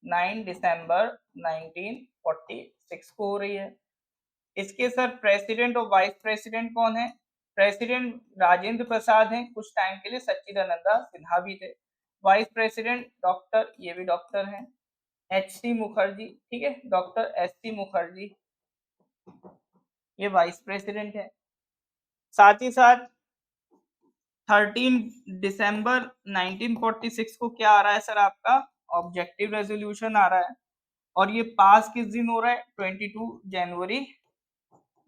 9 दिसंबर 1946 को हो रही है। इसके सर प्रेसिडेंट और वाइस प्रेसिडेंट कौन है? प्रेसिडेंट राजेंद्र प्रसाद हैं, कुछ टाइम के लिए सच्चिदानंदा सिन्हा भी थे। वाइस प्रेसिडेंट डॉक्टर, ये भी डॉक्टर हैं, एच सी मुखर्जी, ठीक है, डॉक्टर एस सी मुखर्जी, ये वाइस प्रेसिडेंट है। साथ ही साथ 13 दिसंबर 1946 को क्या आ रहा है सर आपका? ऑब्जेक्टिव रेजोल्यूशन आ रहा है, और ये पास किस दिन हो रहा है? 22 जनवरी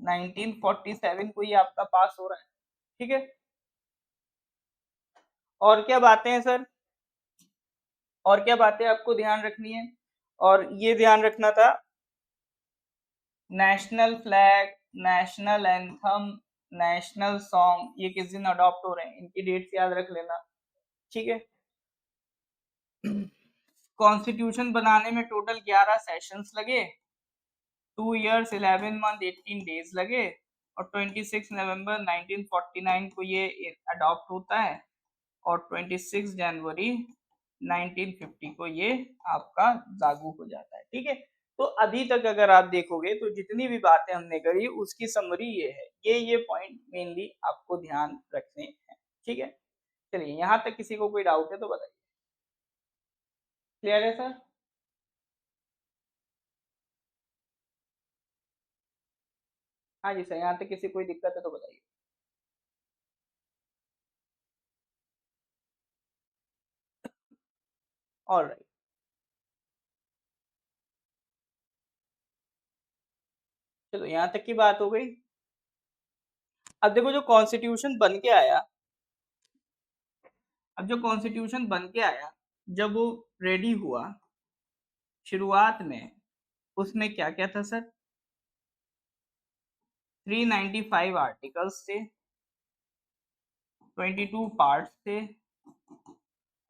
1947 को ये आपका पास हो रहा है, ठीक है। और क्या बातें हैं सर? और क्या बातें आपको ध्यान रखनी है? और ये ध्यान रखना था national flag, national anthem, national song ये किस दिन अडॉप्ट हो रहे हैं, इनकी डेट्स याद रख लेना, ठीक है। कॉन्स्टिट्यूशन बनाने में टोटल 11 सेशंस लगे, 2 इयर्स 11 मंथ 18 डेज लगे, और 26 नवंबर 1949 को ये अडॉप्ट होता है, और 26 जनवरी 1950 को ये आपका लागू हो जाता है, ठीक है। तो अभी तक अगर आप देखोगे तो जितनी भी बातें हमने करी उसकी समरी ये है, ये पॉइंट मेनली आपको ध्यान रखने हैं, ठीक है। चलिए यहाँ तक किसी को कोई डाउट है तो बताइए। क्लियर है सर? हाँ जी सर, यहाँ तक किसी कोई दिक्कत है तो बताइए। ऑलराइट, चलो यहाँ तक की बात हो गई। अब देखो जो कॉन्स्टिट्यूशन बन के आया, अब जो कॉन्स्टिट्यूशन बन के आया जब वो रेडी हुआ शुरुआत में उसमें क्या क्या था सर? 395 आर्टिकल्स थे, 22 पार्ट्स थे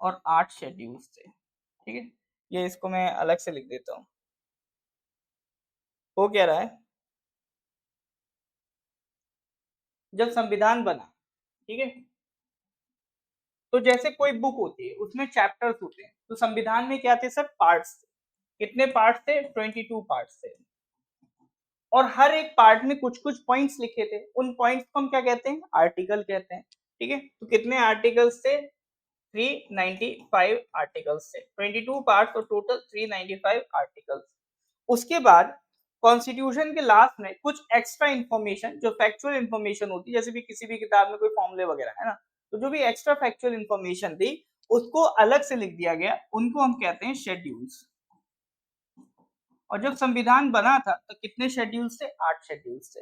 और 8 शेड्यूल्स थे। ठीक है, ये इसको मैं अलग से लिख देता हूँ। हो क्या रहा है, जब संविधान बना, ठीक है, तो जैसे कोई बुक होती है उसमें चैप्टर्स होते हैं, तो संविधान में क्या थे सर? पार्ट्स। कितने पार्ट्स थे? 22 पार्ट्स थे। और हर एक पार्ट में कुछ कुछ पॉइंट्स लिखे थे, उन पॉइंट्स को हम क्या कहते हैं? आर्टिकल कहते हैं। ठीक है, तो कितने आर्टिकल्स थे? 395 आर्टिकल्स थे, 22 पार्ट्स और टोटल 395 आर्टिकल्स। उसके बाद कॉन्स्टिट्यूशन के लास्ट में कुछ एक्स्ट्रा इंफॉर्मेशन जो फैक्चुअल इंफॉर्मेशन होती है, जैसे भी किसी भी किताब में कोई फॉर्मूले वगैरह है ना, तो जो भी एक्स्ट्रा फैक्चुअल इंफॉर्मेशन थी उसको अलग से लिख दिया गया, उनको हम कहते हैं शेड्यूल्स। और जब संविधान बना था तो कितने शेड्यूल्स थे? 8 शेड्यूल्स थे।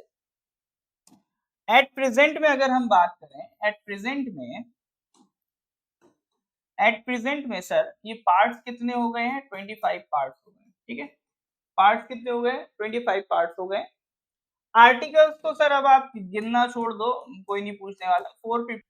एट प्रेजेंट में अगर हम बात करें, एट प्रेजेंट में सर ये पार्ट्स कितने हो गए हैं? 25 पार्ट्स हो गए। ठीक है, पार्ट्स कितने हो गए? 25 पार्ट्स हो गए। आर्टिकल्स तो सर अब आप गिनना छोड़ दो, कोई नहीं पूछने वाला। 450।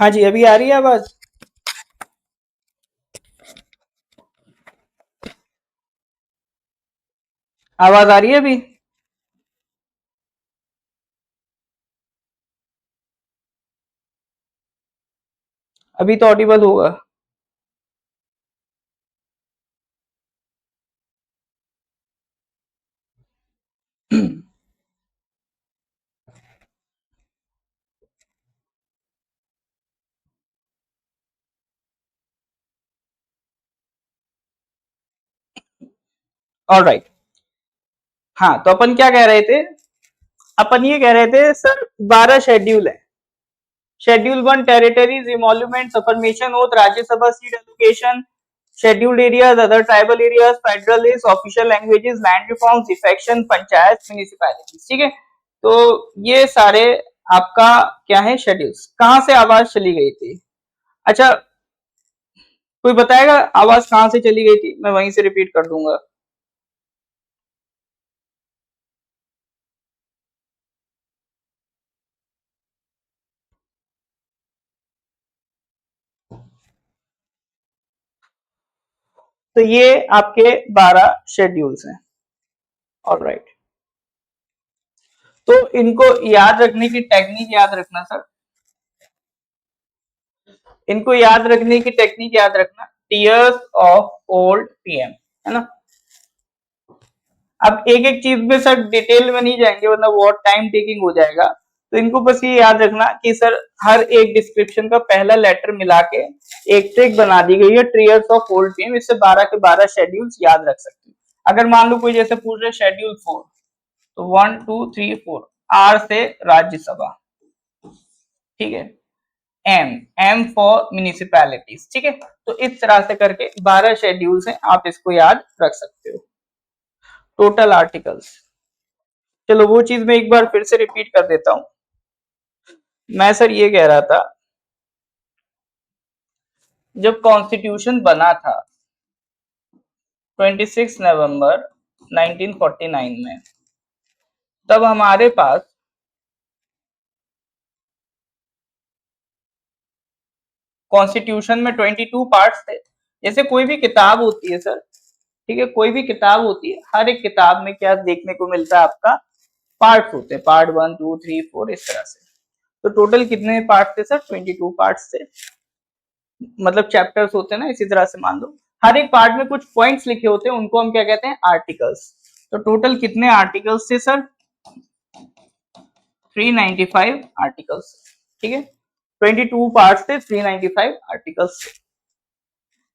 हाँ जी, अभी आ रही है आवाज? आवाज आ रही है अभी? अभी तो ऑडिबल होगा। ऑलराइट। हाँ, तो अपन क्या कह रहे थे? अपन ये कह रहे थे सर 12 शेड्यूल है। Schedule 1 territories, emolument, affirmation oath, Rajya Sabha seat allocation, scheduled areas, other tribal areas, federal list, official languages, land reforms, defection, panchayat, municipalities. ठीक है, तो ये सारे आपका क्या है? शेड्यूल्स। कहां से आवाज चली गई थी? अच्छा, कोई बताएगा आवाज कहां से चली गई थी? मैं वहीं से रिपीट कर दूंगा। तो ये आपके 12 शेड्यूल्स हैं। ऑलराइट, तो इनको याद रखने की टेक्निक याद रखना सर, इनको याद रखने की टेक्निक याद रखना, टीयर्स ऑफ ओल्ड पीएम, है ना। अब एक एक चीज में सर डिटेल में नहीं जाएंगे वरना बहुत टाइम टेकिंग हो जाएगा, तो इनको बस ये याद रखना कि सर हर एक डिस्क्रिप्शन का पहला लेटर मिला के एक ट्रिक बना दी गई है, टीयर्स ऑफ ओल्ड पीएम। इससे 12 के 12 शेड्यूल्स याद रख सकते हैं। अगर मान लो कोई जैसे पूछ रहे शेड्यूल 4, तो 1 2 3 4 आर से राज्यसभा, ठीक है। एम, एम फॉर म्यूनिसिपैलिटीज, ठीक है। तो इस तरह से करके 12 शेड्यूल्स हैं, आप इसको याद रख सकते हो। टोटल आर्टिकल्स, चलो वो चीज मैं एक बार फिर से रिपीट कर देता हूं। मैं सर ये कह रहा था, जब कॉन्स्टिट्यूशन बना था 26 नवंबर 1949 में, तब हमारे पास कॉन्स्टिट्यूशन में 22 पार्ट्स थे। जैसे कोई भी किताब होती है सर, ठीक है, कोई भी किताब होती है, हर एक किताब में क्या देखने को मिलता है आपका, पार्ट्स होते हैं, पार्ट 1 2 3 4 इस तरह से। तो टोटल कितने पार्ट थे सर, 22 पार्ट्स थे, मतलब चैप्टर्स होते हैं ना, इसी तरह से मान लो हर एक पार्ट में कुछ पॉइंट्स लिखे होते हैं, उनको हम क्या कहते हैं, आर्टिकल्स। तो टोटल कितने आर्टिकल्स थे सर, 395 आर्टिकल्स, ठीक है। 22 पार्ट्स थे, 395 आर्टिकल्स।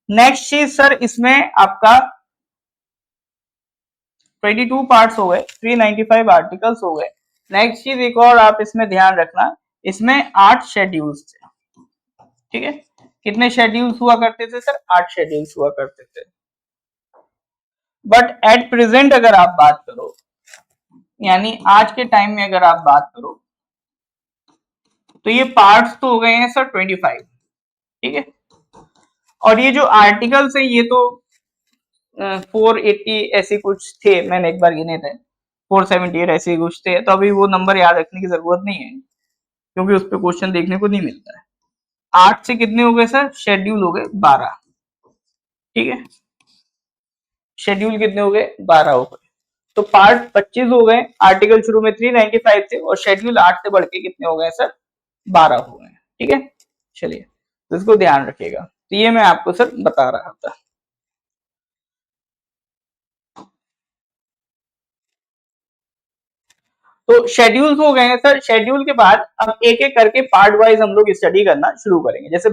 नेक्स्ट चीज सर, इसमें आपका 22 पार्ट्स हो गए, 395 आर्टिकल्स हो गए। नेक्स्ट चीज एक और आप इसमें ध्यान रखना, इसमें 8 शेड्यूल्स थे, ठीक है। कितने शेड्यूल्स हुआ करते थे सर, 8 शेड्यूल्स हुआ करते थे। बट एट प्रेजेंट अगर आप बात करो, यानी आज के टाइम में अगर आप बात करो, तो ये पार्ट्स तो हो गए हैं सर 25, ठीक है। और ये जो आर्टिकल्स है, ये तो 480 ऐसे कुछ थे, मैंने एक बार गिने थे, 478 ऐसे कुछ थे। तो अभी वो नंबर याद रखने की जरूरत नहीं है, क्योंकि उस पर क्वेश्चन देखने को नहीं मिलता है। 8 से कितने हो गए सर, शेड्यूल हो गए 12, ठीक है। शेड्यूल कितने हो गए, 12 हो गए। तो पार्ट 25 हो गए, आर्टिकल शुरू में 395 थे, और शेड्यूल 8 से बढ़ के कितने हो गए सर, 12 हो गए, ठीक है। चलिए, तो इसको ध्यान रखिएगा। तो ये मैं आपको सर बता रहा था। तो शेड्यूल्स हो गए हैं सर। शेड्यूल के बाद अब एक एक करके पार्ट वाइज हम लोग स्टडी करना शुरू करेंगे। जैसे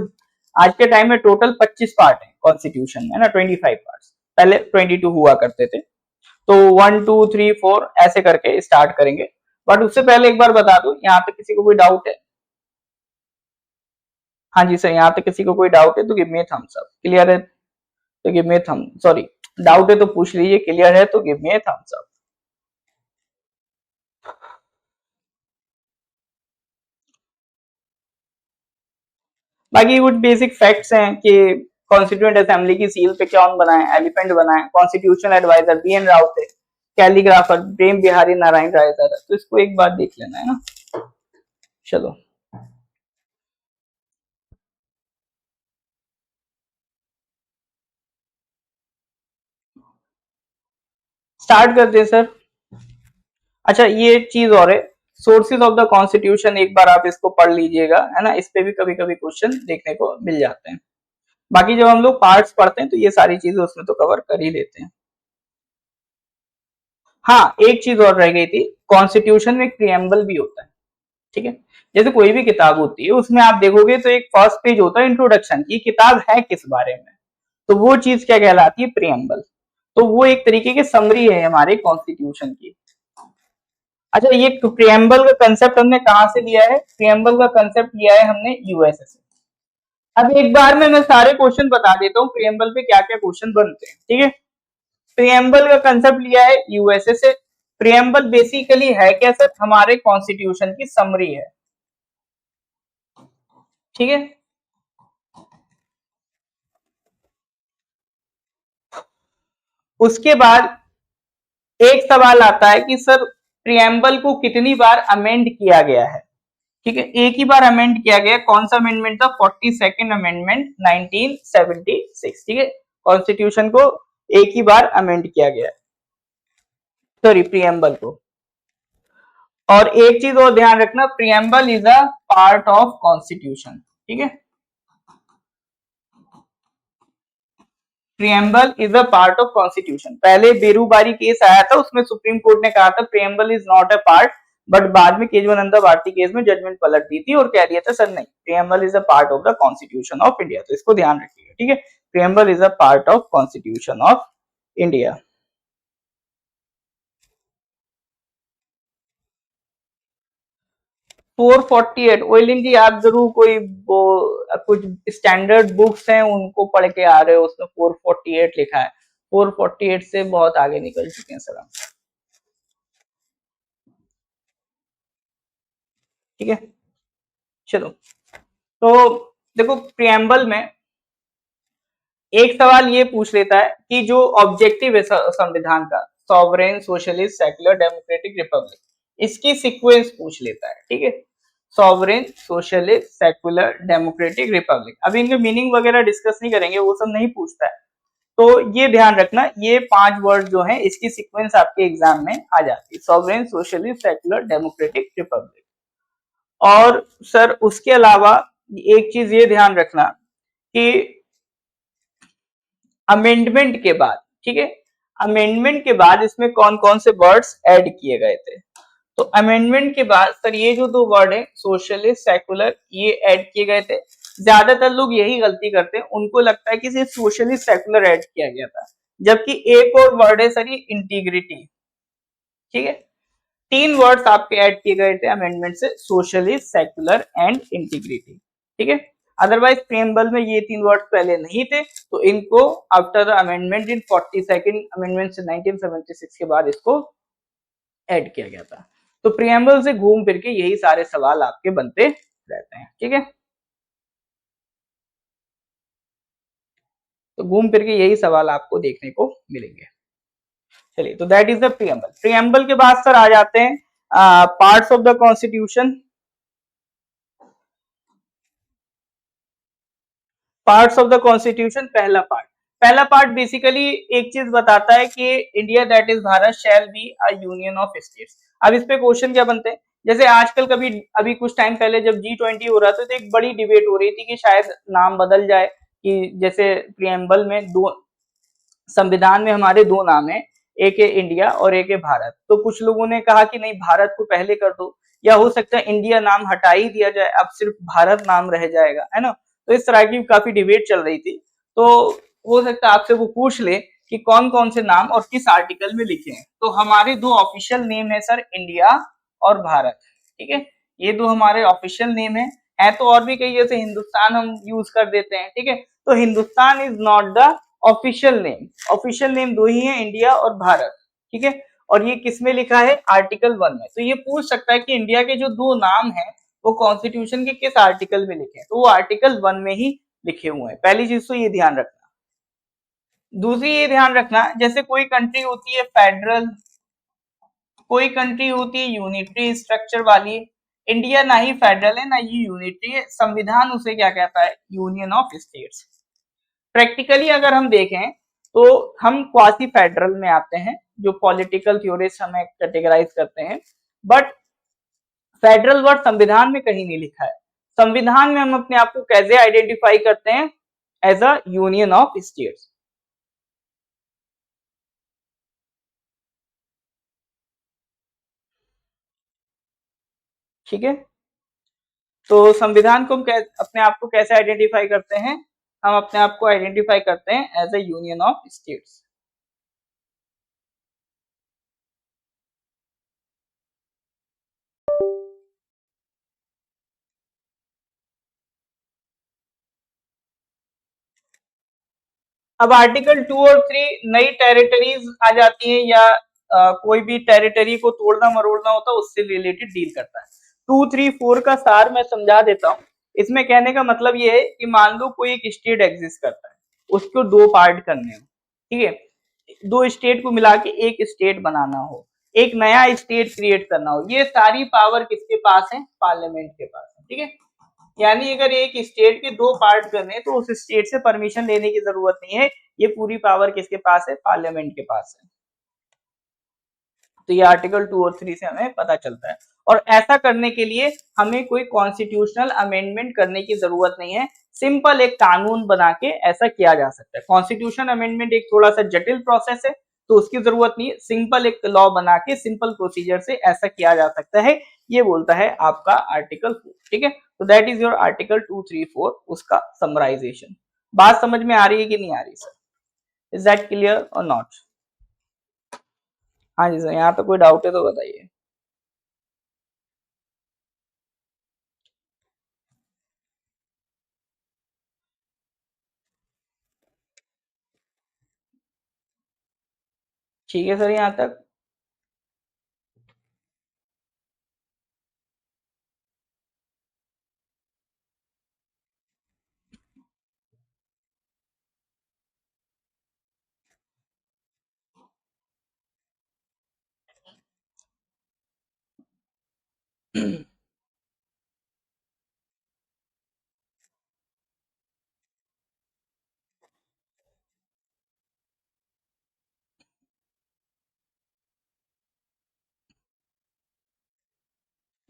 आज के टाइम में टोटल 25 पार्ट है कॉन्स्टिट्यूशन में, ना 25 पार्ट, पहले 22 हुआ करते थे। तो 1 2 3 4 ऐसे करके स्टार्ट करेंगे। बट उससे पहले एक बार बता दो, यहाँ पे किसी को कोई डाउट है? हाँ जी सर, यहाँ पे किसी को कोई डाउट है तो give me thumbs up. Clear है तो गिव मी थम, सॉरी, डाउट है तो पूछ लीजिए, क्लियर है तो गिव मी थम्स अप। बाकी कुछ बेसिक फैक्ट्स हैं कि कॉन्स्टिट्यूएंट असेंबली की सील पे कौन बनाए, एलिफेंट बनाए, कॉन्स्टिट्यूशन एडवाइजर BN राव थे, कैलीग्राफर प्रेम बिहारी नारायण राय थे। तो इसको एक बार देख लेना है ना। चलो स्टार्ट करते हैं सर। अच्छा, ये चीज और है, सोर्सेज ऑफ द कॉन्स्टिट्यूशन, एक बार आप इसको पढ़ लीजिएगा, है ना। इस पे भी कभी कभी क्वेश्चन देखने को मिल जाते हैं। बाकी जब हम लोग पार्ट्स पढ़ते हैं तो ये सारी चीजें उसमें तो कवर कर ही लेते हैं। हाँ, एक चीज और रह गई थी, कॉन्स्टिट्यूशन में एक प्रिएम्बल भी होता है, ठीक है। जैसे कोई भी किताब होती है, उसमें आप देखोगे तो एक फर्स्ट पेज होता है इंट्रोडक्शन की, किताब है किस बारे में, तो वो चीज क्या कहलाती है, प्रिएम्बल। तो वो एक तरीके की समरी है हमारे कॉन्स्टिट्यूशन की। अच्छा, ये प्रिएम्बल का कंसेप्ट हमने कहाँ से लिया है? प्रिएम्बल का कंसेप्ट लिया है हमने यूएसए से। अब एक बार में मैं सारे क्वेश्चन बता देता हूँ प्रिएम्बल पे क्या क्या क्वेश्चन बनते हैं, ठीक है। प्रिएम्बल का कंसेप्ट लिया है यूएसए से। प्रिएम्बल बेसिकली है क्या सर, हमारे कॉन्स्टिट्यूशन की समरी है, ठीक है। उसके बाद एक सवाल आता है कि सर प्रिएम्बल को कितनी बार अमेंड किया गया है, ठीक है। एक ही बार अमेंड किया गया, कौन सा अमेंडमेंट था, 42nd अमेंडमेंट 1976, ठीक है। कॉन्स्टिट्यूशन को एक ही बार अमेंड किया गया, सॉरी प्रिएम्बल को। और एक चीज और ध्यान रखना, preamble is a part of constitution, ठीक है। Preamble is a part of constitution. पहले बेरूबारी केस आया था, उसमें सुप्रीम कोर्ट ने कहा था preamble is not a part, but बाद में केजरीवाल भारती केस में जजमेंट पलट दी थी और कह दिया था सर नहीं, preamble is a part of the constitution of India. तो इसको ध्यान रखिएगा, ठीक है। Preamble is a part of constitution of India. 448 ओइलिन जी, आप जरूर कोई वो कुछ स्टैंडर्ड बुक्स हैं उनको पढ़ के आ रहे हो, उसमें 448 लिखा है। 448 से बहुत आगे निकल चुके हैं सर हम। ठीक है, चलो। तो देखो, प्रियम्बल में एक सवाल ये पूछ लेता है कि जो ऑब्जेक्टिव है संविधान का, sovereign, socialist, secular, democratic, Republic, इसकी सीक्वेंस पूछ लेता है। ठीक है, sovereign, socialist, secular, democratic, Republic. अभी इनके मीनिंग वगैरह डिस्कस नहीं करेंगे, वो सब नहीं पूछता है। तो ये ध्यान रखना, ये 5 वर्ड जो है इसकी सीक्वेंस आपके एग्जाम में आ जाती है, sovereign, socialist, secular, democratic, Republic. और सर उसके अलावा एक चीज ये ध्यान रखना कि अमेंडमेंट के बाद, ठीक है, अमेंडमेंट के बाद इसमें कौन कौन से वर्ड्स ऐड किए गए थे। तो अमेंडमेंट के बाद सर ये जो 2 वर्ड है, सोशलिस्ट, सेकुलर, ये ऐड किए गए थे। ज्यादातर लोग यही गलती करते हैं, उनको लगता है कि सिर्फ सोशलिस्ट सेकुलर ऐड किया गया था, जबकि एक और वर्ड है सर ये इंटीग्रिटी। ठीक है, 3 वर्ड्स आपके ऐड किए गए थे अमेंडमेंट से, सोशलिस्ट, सेकुलर एंड इंटीग्रिटी। ठीक है, अदरवाइज प्रियम्बल में ये 3 वर्ड्स पहले नहीं थे, तो इनको after the amendment in 42nd amendment से 1976 के बाद इसको ऐड किया गया था। तो प्रियम्बल से घूम फिर के यही सारे सवाल आपके बनते रहते हैं। ठीक है, तो घूम फिर के यही सवाल आपको देखने को मिलेंगे। चलिए, तो that is the preamble. Preamble के बाद सर आ जाते हैं parts of the constitution. Parts of the constitution, पहला पार्ट बेसिकली एक चीज बताता है कि India that is Bharat shall be a union of states. अब इस पे क्वेश्चन क्या बनते हैं, जैसे आजकल कभी अभी कुछ टाइम पहले जब G20 हो रहा था तो एक बड़ी डिबेट हो रही थी कि शायद नाम बदल जाए, कि जैसे प्रियम्बल में दो, संविधान में हमारे 2 नाम है, एक है इंडिया और एक है भारत। तो कुछ लोगों ने कहा कि नहीं, भारत को पहले कर दो, या हो सकता है इंडिया नाम हटा ही दिया जाए, अब सिर्फ भारत नाम रह जाएगा, है ना। तो इस तरह की काफी डिबेट चल रही थी। तो हो सकता है आपसे वो पूछ ले कि कौन कौन से नाम और किस आर्टिकल में लिखे हैं। तो हमारे 2 ऑफिशियल नेम है सर, इंडिया और भारत। ठीक है, ये 2 हमारे ऑफिशियल नेम है तो और भी कई, जैसे हिंदुस्तान हम यूज कर देते हैं। ठीक है, तो Hindustan is not the official name. Official name 2 ही है, इंडिया और भारत। ठीक है, और ये किस में लिखा है, आर्टिकल 1 में। तो ये पूछ सकता है कि इंडिया के जो 2 नाम है वो कॉन्स्टिट्यूशन के किस आर्टिकल में लिखे हैं, तो वो आर्टिकल 1 में ही लिखे हुए हैं। पहली चीज तो ये ध्यान रखना। दूसरी ये ध्यान रखना, जैसे कोई कंट्री होती है फेडरल, कोई कंट्री होती है यूनिटरी स्ट्रक्चर वाली। इंडिया ना ही फेडरल है ना ही यूनिटरी है, संविधान उसे क्या कहता है, यूनियन ऑफ स्टेट्स। प्रैक्टिकली अगर हम देखें तो हम क्वासी फेडरल में आते हैं, जो पॉलिटिकल थ्योरिस्ट हमें कैटेगराइज करते हैं। बट फेडरल वर्ड संविधान में कहीं नहीं लिखा है। संविधान में हम अपने आप को कैसे आइडेंटिफाई करते हैं, as a union of states. ठीक है, तो संविधान को हम अपने आप को कैसे आइडेंटिफाई करते हैं, हम अपने आप को आइडेंटिफाई करते हैं as a union of states. अब आर्टिकल 2 और 3 नई टेरिटरीज आ जाती है, या कोई भी टेरिटरी को तोड़ना मरोड़ना होता है उससे रिलेटेड डील करता है। 2, 3, 4 का सार मैं समझा देता हूँ। इसमें कहने का मतलब ये है कि मान लो कोई एक स्टेट एग्जिस्ट करता है, उसको 2 पार्ट करने हो। ठीक है, 2 स्टेट को मिला के एक स्टेट बनाना हो, एक नया स्टेट क्रिएट करना हो, ये सारी पावर किसके पास है, पार्लियामेंट के पास है। ठीक है, यानी अगर एक स्टेट के 2 पार्ट करने हैं तो उस स्टेट से परमिशन लेने की जरूरत नहीं है, ये पूरी पावर किसके पास है, पार्लियामेंट के पास है। तो ये आर्टिकल 2 और 3 से हमें पता चलता है। और ऐसा करने के लिए हमें कोई कॉन्स्टिट्यूशनल अमेंडमेंट करने की जरूरत नहीं है, सिंपल एक कानून बना के ऐसा किया जा सकता है। कॉन्स्टिट्यूशन अमेंडमेंट एक थोड़ा सा जटिल प्रोसेस है, तो उसकी जरूरत नहीं है, सिंपल एक लॉ बना के सिंपल प्रोसीजर से ऐसा किया जा सकता है। ये बोलता है आपका आर्टिकल 4। ठीक है, तो दैट इज योर आर्टिकल 2, 3, 4, उसका समराइजेशन। बात समझ में आ रही है कि नहीं आ रही सर, इज दैट क्लियर और नॉट। हाँ जी सर, यहाँ पे कोई डाउट है तो बताइए। ठीक है सर यहाँ तक।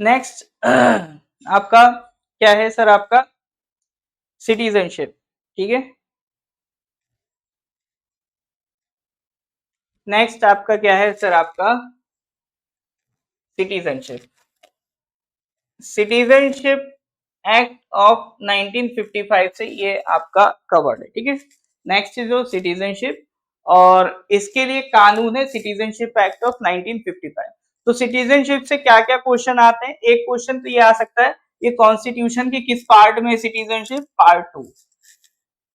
नेक्स्ट आपका क्या है सर, आपका सिटीजनशिप। ठीक है, नेक्स्ट आपका क्या है सर, आपका सिटीजनशिप। सिटीजनशिप एक्ट ऑफ 1955 से ये आपका कवर्ड है। ठीक है, नेक्स्ट इज जो सिटीजनशिप, और इसके लिए कानून है सिटीजनशिप एक्ट ऑफ 1955। तो सिटीजनशिप से क्या क्या क्वेश्चन आते हैं, एक क्वेश्चन तो ये आ सकता है, ये कॉन्स्टिट्यूशन की किस पार्ट में सिटीजनशिप, पार्ट 2।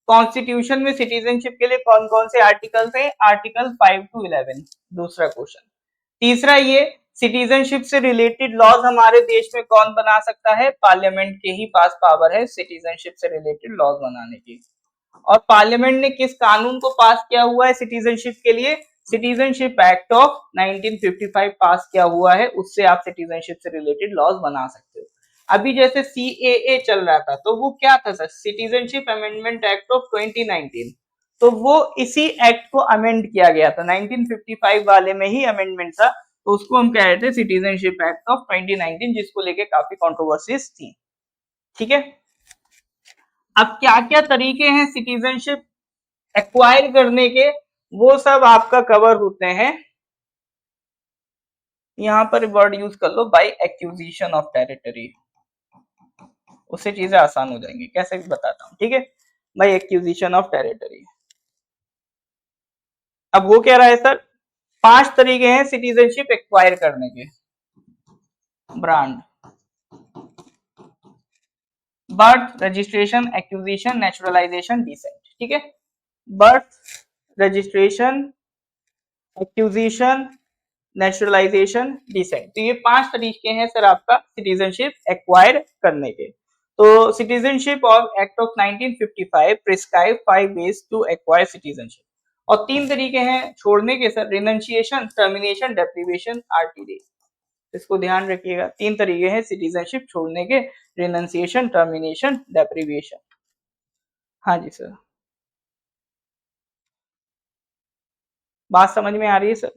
कॉन्स्टिट्यूशन में सिटीजनशिप के लिए कौन कौन से आर्टिकल्स हैं, आर्टिकल 5 to 11, दूसरा क्वेश्चन। तीसरा ये सिटीजनशिप से रिलेटेड लॉज हमारे देश में कौन बना सकता है, पार्लियामेंट के ही पास पावर है सिटीजनशिप से रिलेटेड लॉज बनाने की। और पार्लियामेंट ने किस कानून को पास किया हुआ है सिटीजनशिप के लिए, सिटीजनशिप एक्ट ऑफ 1955 पास किया हुआ है, उससे आप सिटीजनशिप से रिलेटेड लॉज बना सकते हो। अभी जैसे सीएए चल रहा था, तो वो क्या था sir, citizenship amendment act of 2019। तो वो इसी एक्ट को अमेंड किया गया था, 1955 वाले में ही अमेंडमेंट था, तो उसको हम कह रहे थे सिटीजनशिप एक्ट ऑफ 2019, जिसको लेके काफी कंट्रोवर्सीज थी। ठीक है, अब क्या क्या तरीके हैं सिटीजनशिप एक्वायर करने के, वो सब आपका कवर होते हैं। यहाँ पर वर्ड यूज कर लो, बाय एक्विजिशन ऑफ टेरिटरी, उससे चीजें आसान हो जाएंगी, कैसे भी बताता हूँ। ठीक है, बाय एक्विजिशन ऑफ टेरिटरी। अब वो कह रहा है सर, 5 तरीके हैं सिटीजनशिप एक्वायर करने के। Brand, birth, registration, acquisition, naturalisation, descent. ठीक है, birth, registration, acquisition, naturalisation, descent. तो ये 5 तरीके हैं सर आपका सिटीजनशिप एक्वायर करने के। तो citizenship of act of 1955 prescribe 5 ways to acquire citizenship, और 3 तरीके हैं छोड़ने के sir, renunciation, termination, deprivation, RTD. इसको ध्यान रखिएगा, 3 तरीके हैं सिटीजनशिप छोड़ने के, रिनंशिएशन, टर्मिनेशन, डेप्रिवेशन। हाँ जी सर, बात समझ में आ रही है सर।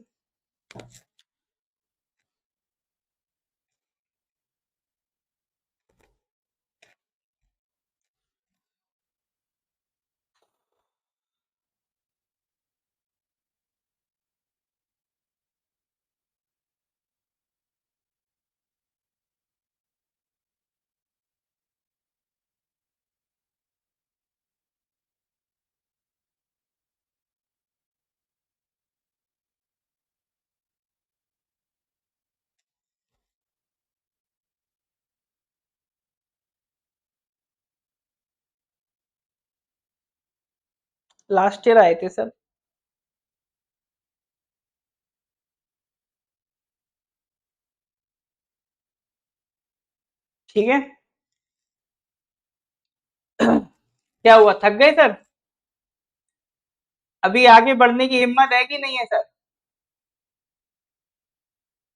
लास्ट ईयर आए थे सर। ठीक है, क्या हुआ, थक गए सर? अभी आगे बढ़ने की हिम्मत है कि नहीं है सर,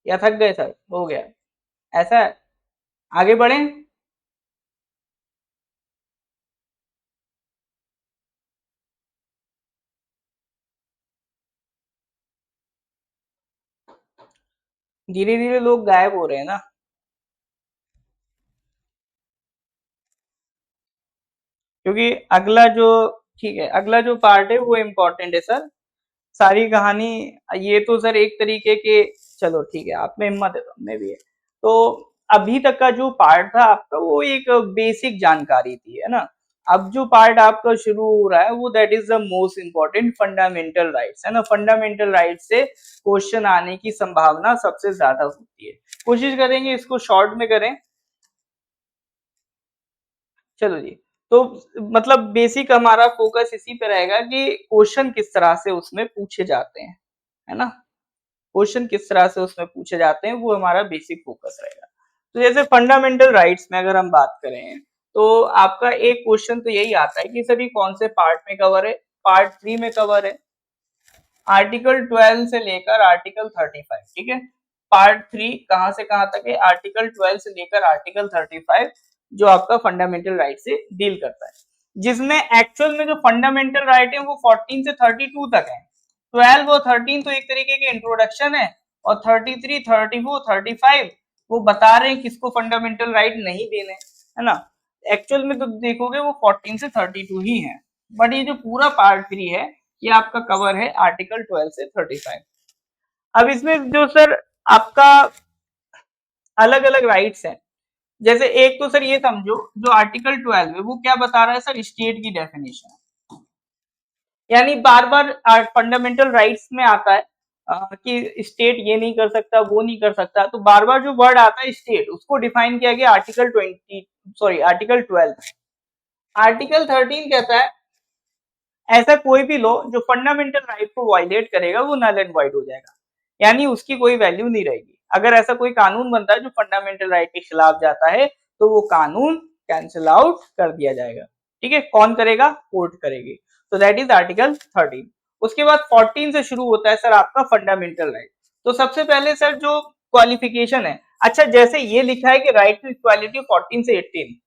या थक गए सर, हो गया ऐसा है? आगे बढ़े, धीरे धीरे लोग गायब हो रहे हैं ना, क्योंकि अगला जो, ठीक है, अगला जो पार्ट है वो इम्पोर्टेंट है सर, सारी कहानी। ये तो सर एक तरीके के, चलो ठीक है, आप में हिम्मत है तो हमें भी है। तो अभी तक का जो पार्ट था आपका, वो एक बेसिक जानकारी थी, है ना। अब जो पार्ट आपका शुरू हो रहा है, वो that is the most important, fundamental rights, है ना। फंडामेंटल राइट्स से क्वेश्चन आने की संभावना सबसे ज्यादा होती है। कोशिश करेंगे इसको शॉर्ट में करें। चलो जी, तो मतलब बेसिक हमारा फोकस इसी पे रहेगा कि क्वेश्चन किस तरह से उसमें पूछे जाते हैं। है ना? क्वेश्चन किस तरह से उसमें पूछे जाते हैं वो हमारा बेसिक फोकस रहेगा। तो जैसे फंडामेंटल राइट्स में अगर हम बात करें तो आपका एक क्वेश्चन तो यही आता है कि सभी कौन से पार्ट में कवर है, पार्ट 3 में कवर है, आर्टिकल 12 से लेकर आर्टिकल 35, ठीक है। पार्ट 3 कहां से कहां तक है, आर्टिकल 12 से लेकर आर्टिकल 35 जो आपका फंडामेंटल राइट से डील करता है, जिसमें एक्चुअल में जो फंडामेंटल राइट है वो 14 से 32 तक है। 12 और 13 तो एक तरीके के इंट्रोडक्शन है, और 33, 34, 35 वो बता रहे हैं किसको फंडामेंटल राइट नहीं देने, है ना। एक्चुअल में तो देखोगे वो 14 से 32 ही है, बट ये जो पूरा पार्ट 3 है ये आपका कवर है आर्टिकल 12 से 35। अब इसमें जो सर आपका अलग अलग राइट्स हैं, जैसे एक तो सर ये समझो जो आर्टिकल 12 है वो क्या बता रहा है सर, स्टेट की डेफिनेशन, यानी बार बार फंडामेंटल राइट्स में आता है कि स्टेट ये नहीं कर सकता वो नहीं कर सकता, तो बार बार जो वर्ड आता है स्टेट उसको डिफाइन किया गया आर्टिकल 20, सॉरी आर्टिकल 12। आर्टिकल 13 कहता है ऐसा कोई भी लॉ जो फंडामेंटल राइट को वायलेट करेगा वो नल एंड वाइड हो जाएगा, यानी उसकी कोई वैल्यू नहीं रहेगी। अगर ऐसा कोई कानून बनता है जो फंडामेंटल राइट के खिलाफ जाता है तो वो कानून कैंसिल आउट कर दिया जाएगा, ठीक है। कौन करेगा, कोर्ट करेगी। तो दैट इज आर्टिकल 13। उसके बाद 14 से शुरू होता है सर आपका फंडामेंटल राइट। तो सबसे पहले सर जो क्वालिफिकेशन है, अच्छा जैसे ये लिखा है कि राइट टू इक्वालिटी 14 से 18,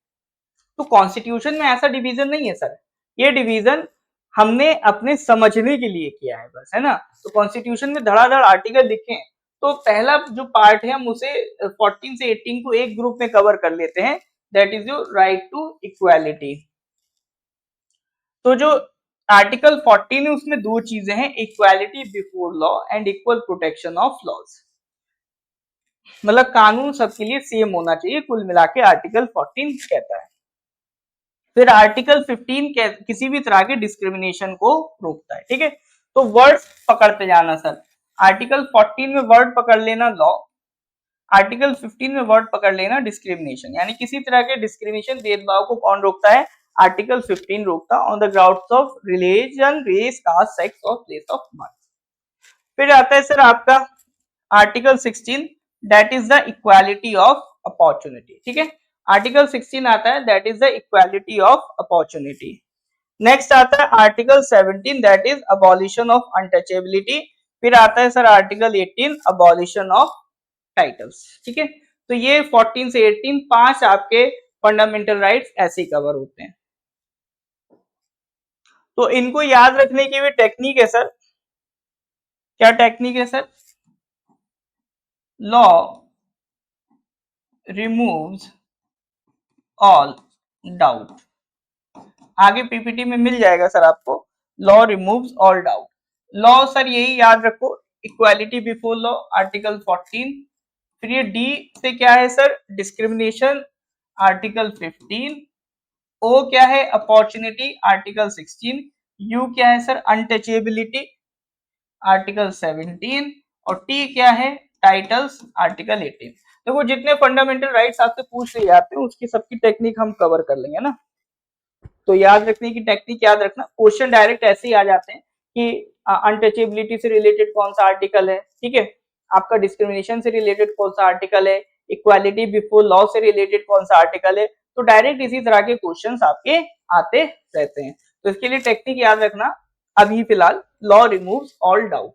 तो कॉन्स्टिट्यूशन में ऐसा डिवीजन नहीं है सर, ये डिवीजन हमने अपने समझने के लिए किया है बस, है ना। तो कॉन्स्टिट्यूशन में धड़ाधड़ आर्टिकल लिखे हैं, तो पहला जो पार्ट है हम उसे 14 से 18 को एक ग्रुप में कवर कर लेते हैं, that is your right to equality. तो जो आर्टिकल 14 है उसमें दो चीजें हैं, equality before law and equal protection of laws, मतलब कानून सबके लिए सेम होना चाहिए, कुल मिला के आर्टिकल 14 कहता है। फिर आर्टिकल 15 किसी भी तरह के डिस्क्रिमिनेशन को रोकता है, ठीक है। तो वर्ड पकड़ते जाना सर, आर्टिकल 14 में वर्ड पकड़ लेना लॉ, आर्टिकल 15 में वर्ड पकड़ लेना डिस्क्रिमिनेशन, यानी किसी तरह के डिस्क्रिमिनेशन भेदभाव को कौन रोकता है, आर्टिकल 15 रोकता, on the grounds of religion, race, caste, sex और प्लेस ऑफ बर्थ। फिर आता है सर आपका article 16, that is the equality of opportunity, ठीक है। आर्टिकल 16 आता है that is the equality of opportunity. Next आता है article 17, that is abolition of untouchability. फिर आता है sir article 18, abolition of titles, ठीक है। तो ये 14 से 18 पांच आपके फंडामेंटल राइट्स ऐसे ही कवर होते हैं। तो इनको याद रखने की भी टेक्निक है सर, क्या टेक्निक है sir, law removes all doubt, आगे पीपीटी में मिल जाएगा सर आपको, law removes all doubt. Law sir यही याद रखो, इक्वालिटी बिफोर लॉ आर्टिकल 14। फिर ये डी से क्या है सर, डिस्क्रिमिनेशन आर्टिकल 15। ओ क्या है, अपॉर्चुनिटी आर्टिकल 16। यू क्या है सर, अनटचेबिलिटी आर्टिकल 17। और टी क्या है, टाइटल्स आर्टिकल 18। देखो जितने फंडामेंटल राइट्स आपसे पूछ लिए जाते हैं उसकी सबकी टेक्निक हम कवर कर लेंगे ना। तो याद रखने की टेक्निक याद रखना, क्वेश्चन डायरेक्ट ऐसे ही आ जाते हैं कि अनटचेबिलिटी से रिलेटेड कौन सा आर्टिकल है, ठीक है, आपका डिस्क्रिमिनेशन से रिलेटेड कौन सा आर्टिकल है, इक्वालिटी बिफोर लॉ से रिलेटेड कौन सा आर्टिकल है। तो डायरेक्ट इसी तरह के क्वेश्चंस आपके आते रहते हैं। तो इसके लिए टेक्निक याद रखना, अभी फिलहाल लॉ रिमूव्स ऑल डाउट।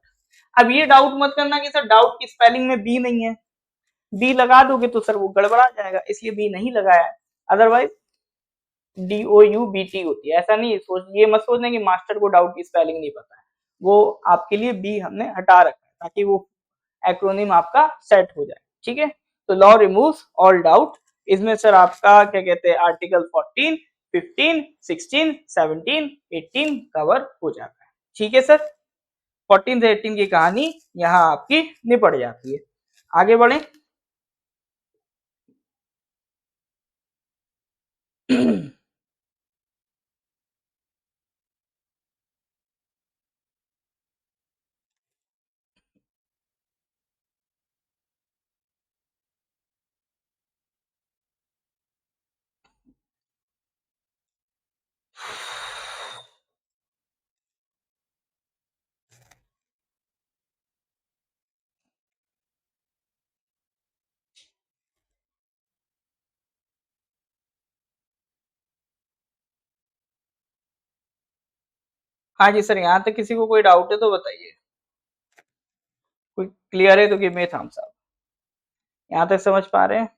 अब ये डाउट मत करना कि सर डाउट की स्पेलिंग में बी नहीं है, बी लगा दोगे तो सर वो गड़बड़ा जाएगा, इसलिए बी नहीं लगाया है। अदरवाइज DOUBT होती है, ऐसा नहीं सोच, ये मत सोचना कि मास्टर को डाउट की स्पेलिंग नहीं पता है, वो आपके लिए बी हमने हटा रखा है ताकि वो एक्रोनिम आपका सेट हो जाए, ठीक है। तो लॉ रिमूव्स ऑल डाउट, इसमें सर आपका क्या कहते हैं आर्टिकल 14, 15, 16, 17, 18 कवर हो जाता है, ठीक है सर। 14 से 18 की कहानी यहाँ आपकी निपट जाती है। आगे बढ़े हाँ जी सर, यहाँ तक किसी को कोई डाउट है तो बताइए। कोई क्लियर है तो गिव मी थम्स अप। यहाँ तक समझ पा रहे हैं?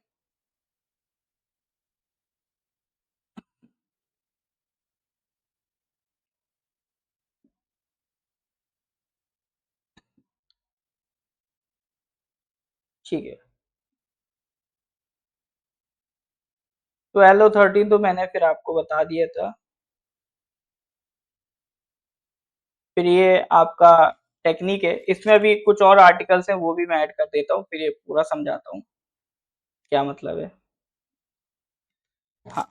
ठीक है। 12 और 13 तो मैंने फिर आपको बता दिया था। फिर ये आपका टेक्निक है, इसमें अभी कुछ और आर्टिकल्स हैं वो भी मैं ऐड कर देता हूँ, फिर ये पूरा समझाता हूँ क्या मतलब है। हाँ,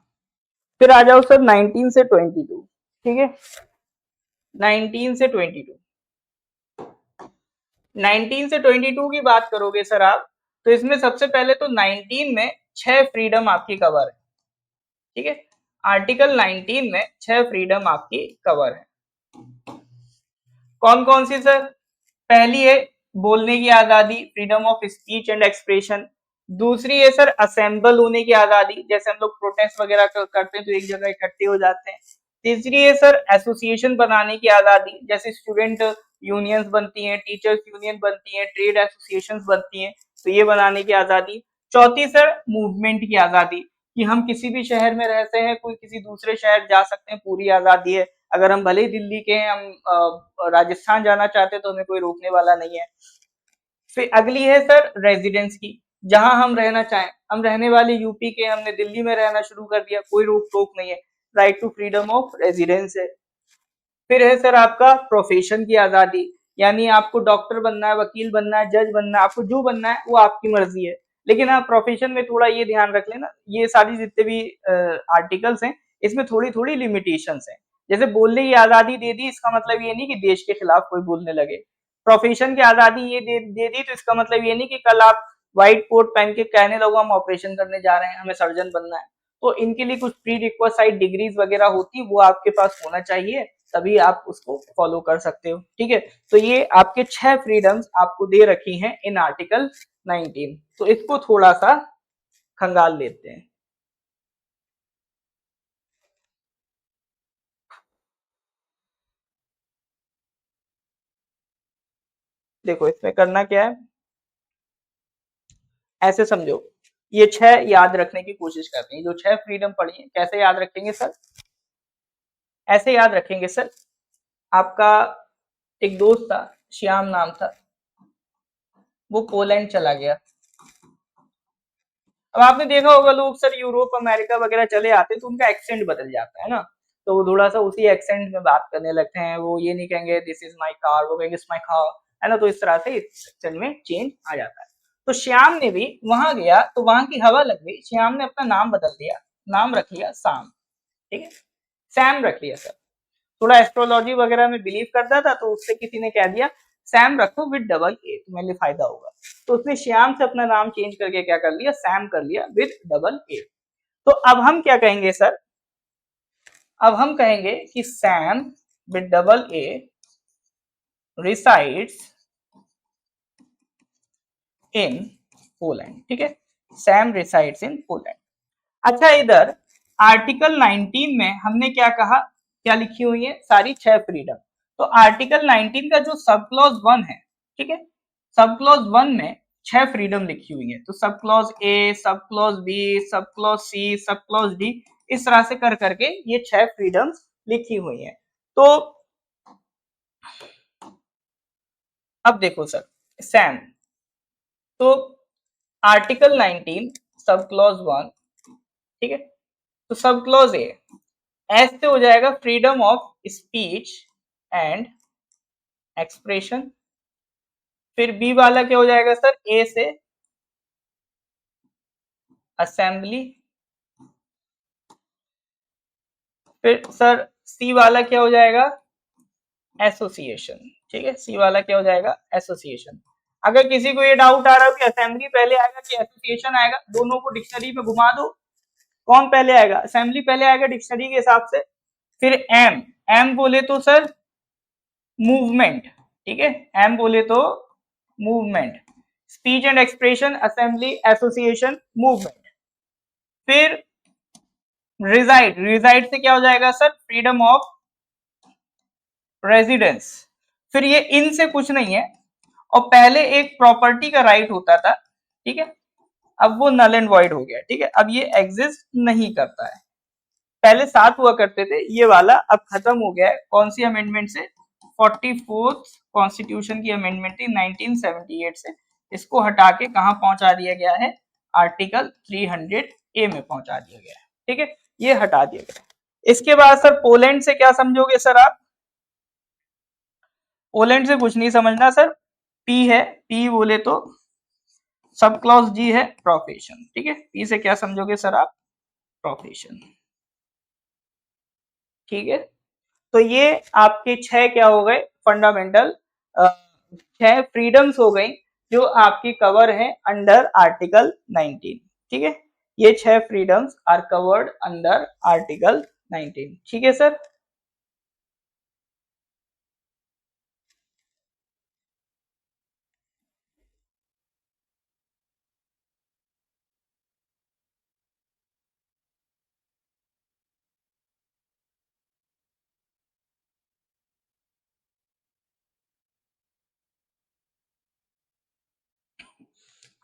फिर आ जाओ सर 19 से 22। ठीक है, 19 से 22। 19 से 22 की बात करोगे सर आप, तो इसमें सबसे पहले तो 19 में 6 फ्रीडम आपकी कवर है। ठीक है, आर्टिकल 19 में 6 फ्रीडम आपकी कवर है। कौन कौन सी सर? पहली है बोलने की आजादी, freedom of speech and expression. दूसरी है सर असेंबल होने की आजादी, जैसे हम लोग प्रोटेस्ट वगैरह करते हैं तो एक जगह इकट्ठे हो जाते हैं। तीसरी है सर एसोसिएशन बनाने की आजादी, जैसे स्टूडेंट यूनियंस बनती हैं, टीचर्स यूनियन बनती हैं, ट्रेड एसोसिएशंस बनती हैं, तो ये बनाने की आजादी। चौथी सर मूवमेंट की आजादी, कि हम किसी भी शहर में रहते हैं, कोई किसी दूसरे शहर जा सकते हैं, पूरी आजादी है। अगर हम भले ही दिल्ली के हैं, हम राजस्थान जाना चाहते हैं तो हमें कोई रोकने वाला नहीं है। फिर अगली है सर रेजिडेंस की, जहां हम रहना चाहें, हम रहने वाले यूपी के, हमने दिल्ली में रहना शुरू कर दिया, कोई रोक टोक नहीं है, right to freedom of residence है। फिर है सर आपका प्रोफेशन की आजादी, यानी आपको डॉक्टर बनना है, वकील बनना है, जज बनना है, आपको जो बनना है वो आपकी मर्जी है। लेकिन आप प्रोफेशन में थोड़ा ये ध्यान रख लेना, ये सारी जितने भी आर्टिकल्स हैं इसमें थोड़ी थोड़ी लिमिटेशंस हैं। जैसे बोलने की आजादी दे दी, इसका मतलब ये नहीं कि देश के खिलाफ कोई बोलने लगे। प्रोफेशन की आजादी ये दे दी तो इसका मतलब ये नहीं कि कल आप व्हाइट कोट पहन के कहने लगो हम ऑपरेशन करने जा रहे हैं, हमें सर्जन बनना है। तो इनके लिए कुछ प्री रिक्वेस्ट डिग्रीज वगैरह होती, वो आपके पास होना चाहिए, तभी आप उसको फॉलो कर सकते हो। ठीक है, तो ये आपके 6 फ्रीडम्स आपको दे रखी हैं इन आर्टिकल 19। तो इसको थोड़ा सा खंगाल लेते हैं। देखो इसमें करना क्या है, ऐसे समझो, ये 6 याद रखने की कोशिश करते हैं। जो 6 फ्रीडम पढ़ी है कैसे याद रखेंगे सर? ऐसे याद रखेंगे सर, आपका एक दोस्त था, श्याम नाम था, वो पोलैंड चला गया। अब आपने देखा होगा लोग सर यूरोप अमेरिका वगैरह चले आते हैं तो उनका एक्सेंट बदल जाता है ना, तो वो थोड़ा सा उसी एक्सेंट में बात करने लगते हैं, वो ये नहीं कहेंगे दिस इज माय कार, वो कहेंगे माय कार, है ना, तो इस तरह से एक्सेंट में चेंज आ जाता है। तो श्याम ने भी वहां गया तो वहां की हवा लग गई, श्याम ने अपना नाम बदल दिया, नाम रख लिया साम। ठीक है, सैम रख लिया सर। थोड़ा एस्ट्रोलॉजी वगैरह में बिलीव करता था तो उससे किसी ने कह दिया सैम रखो विद डबल ए, तुम्हें लिए फायदा होगा। तो उसने श्याम से अपना नाम चेंज करके क्या कर लिया, सैम कर लिया विद डबल ए। तो अब हम क्या कहेंगे सर? अब हम कहेंगे कि Sam with double A resides in Poland. ठीक है, सैम रिसाइड्स इन पोलैंड। अच्छा, इधर आर्टिकल 19 में हमने क्या कहा, क्या लिखी हुई है, सारी 6 फ्रीडम। तो आर्टिकल 19 का जो सब क्लॉज 1 है, ठीक है, सब क्लॉज 1 में 6 फ्रीडम लिखी हुई है। तो सब clause A, sub clause B, sub clause C, sub clause D, इस तरह से कर करके ये 6 फ्रीडम लिखी हुई है। तो अब देखो सर, सैम, तो आर्टिकल 19 सब क्लॉज 1, ठीक है, तो सब क्लॉज ए ऐसे हो जाएगा freedom of speech and expression. फिर बी वाला क्या हो जाएगा सर, ए से असेंबली। फिर सर सी वाला क्या हो जाएगा, एसोसिएशन। ठीक है, सी वाला क्या हो जाएगा, एसोसिएशन। अगर किसी को ये डाउट आ रहा हो कि असेंबली पहले आएगा कि एसोसिएशन आएगा, दोनों को डिक्शनरी में घुमा दो, कौन पहले आएगा, असेंबली पहले आएगा डिक्शनरी के हिसाब से। फिर एम, एम बोले तो सर मूवमेंट। ठीक है, एम बोले तो movement, speech and expression, assembly, association, movement. फिर रिजाइड, रिजाइड से क्या हो जाएगा सर, फ्रीडम ऑफ रेजिडेंस, फिर ये इन से कुछ नहीं है, और पहले एक प्रॉपर्टी का राइट होता था, ठीक है, अब वो नल एंड वॉइड हो गया, ठीक है, अब ये एग्जिस्ट नहीं करता है। पहले 7 हुआ करते थे, ये वाला अब खत्म हो गया है, कौन सी अमेंडमेंट से? 44th कॉन्स्टिट्यूशन की अमेंडमेंट थी 1978 से, इसको हटा के कहां पहुंचा दिया गया है? आर्टिकल 300 ए में पहुंचा दिया गया है, ठीक है, ये हटा दिया गया। इसके बाद सर पोलैंड से क्या समझोगे सर आप? पोलैंड से कुछ नहीं समझना सर, पी है, पी बोले तो सब क्लॉज जी है प्रोफेशन, ठीक है, पी से क्या समझोगे सर आप? प्रोफेशन, ठीक है। तो ये आपके 6 क्या हो गए? फंडामेंटल 6 फ्रीडम्स हो गई जो आपकी कवर है अंडर आर्टिकल 19, ठीक है, ये 6 freedoms are covered under article 19, ठीक है सर।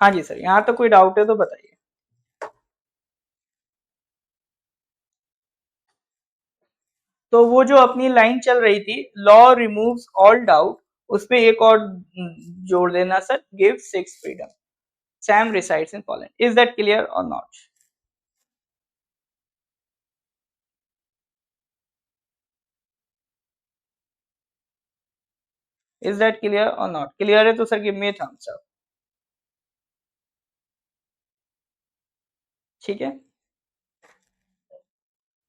हाँ जी सर, यहाँ तो कोई डाउट है तो बताइए। तो वो जो अपनी लाइन चल रही थी, लॉ रिमूव्स ऑल डाउट, उस पे एक और जोड़ देना sir, give 6 freedom, Sam resides in Poland, is that clear और नॉट? इज दैट क्लियर और नॉट? क्लियर है तो sir give me thumbs up, ठीक है।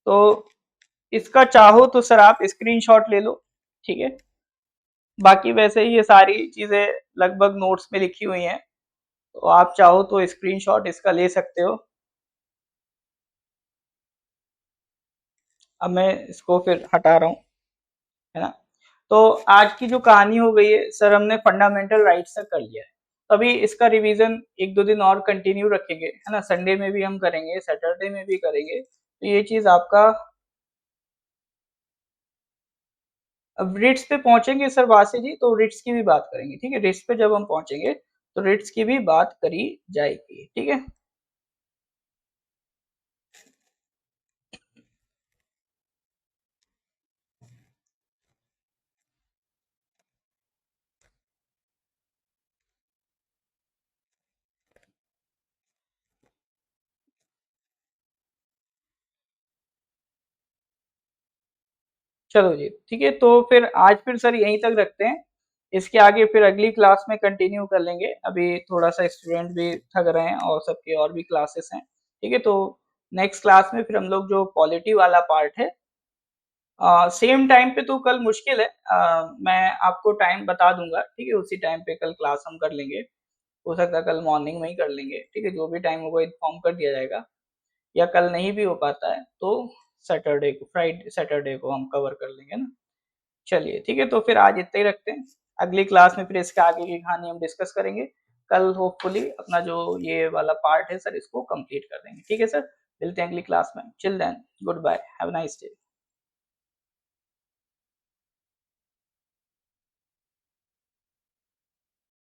तो इसका चाहो तो सर आप स्क्रीनशॉट ले लो, ठीक है, बाकी वैसे ही ये सारी चीजें लगभग नोट्स में लिखी हुई हैं, तो आप चाहो तो स्क्रीनशॉट इसका ले सकते हो। अब मैं इसको फिर हटा रहा हूँ, है ना। तो आज की जो कहानी हो गई है सर, हमने फंडामेंटल राइट्स तक कर लिया है, अभी इसका रिवीजन 1-2 दिन और कंटिन्यू रखेंगे, है ना, संडे में भी हम करेंगे, सैटरडे में भी करेंगे, तो ये चीज आपका, अब रिट्स पे पहुंचेंगे सर वासी जी, तो रिट्स की भी बात करेंगे, ठीक है, रिट्स पे जब हम पहुंचेंगे तो रिट्स की भी बात करी जाएगी, ठीक है। चलो जी, ठीक है, तो फिर आज फिर सर यहीं तक रखते हैं, इसके आगे फिर अगली क्लास में कंटिन्यू कर लेंगे, अभी थोड़ा सा स्टूडेंट भी थक रहे हैं और सबके और भी क्लासेस हैं, ठीक है, तो नेक्स्ट क्लास में फिर हम लोग जो पॉलिटी वाला पार्ट है, सेम टाइम पे तो कल मुश्किल है, मैं आपको टाइम बता दूंगा, ठीक है, उसी टाइम पे कल क्लास हम कर लेंगे, हो सकता है कल मॉर्निंग में ही कर लेंगे, ठीक है, जो भी टाइम होगा इन्फॉर्म कर दिया जाएगा, या कल नहीं भी हो पाता है तो सैटरडे को, फ्राइडे सैटरडे को हम कवर कर लेंगे ना। चलिए ठीक है, तो फिर आज इतना ही रखते हैं, अगली क्लास में फिर इसके आगे की कहानी हम डिस्कस करेंगे, कल होपफुली अपना जो ये वाला पार्ट है सर इसको कंप्लीट कर देंगे, ठीक है सर, मिलते हैं अगली क्लास में, chill then, goodbye, have a nice day.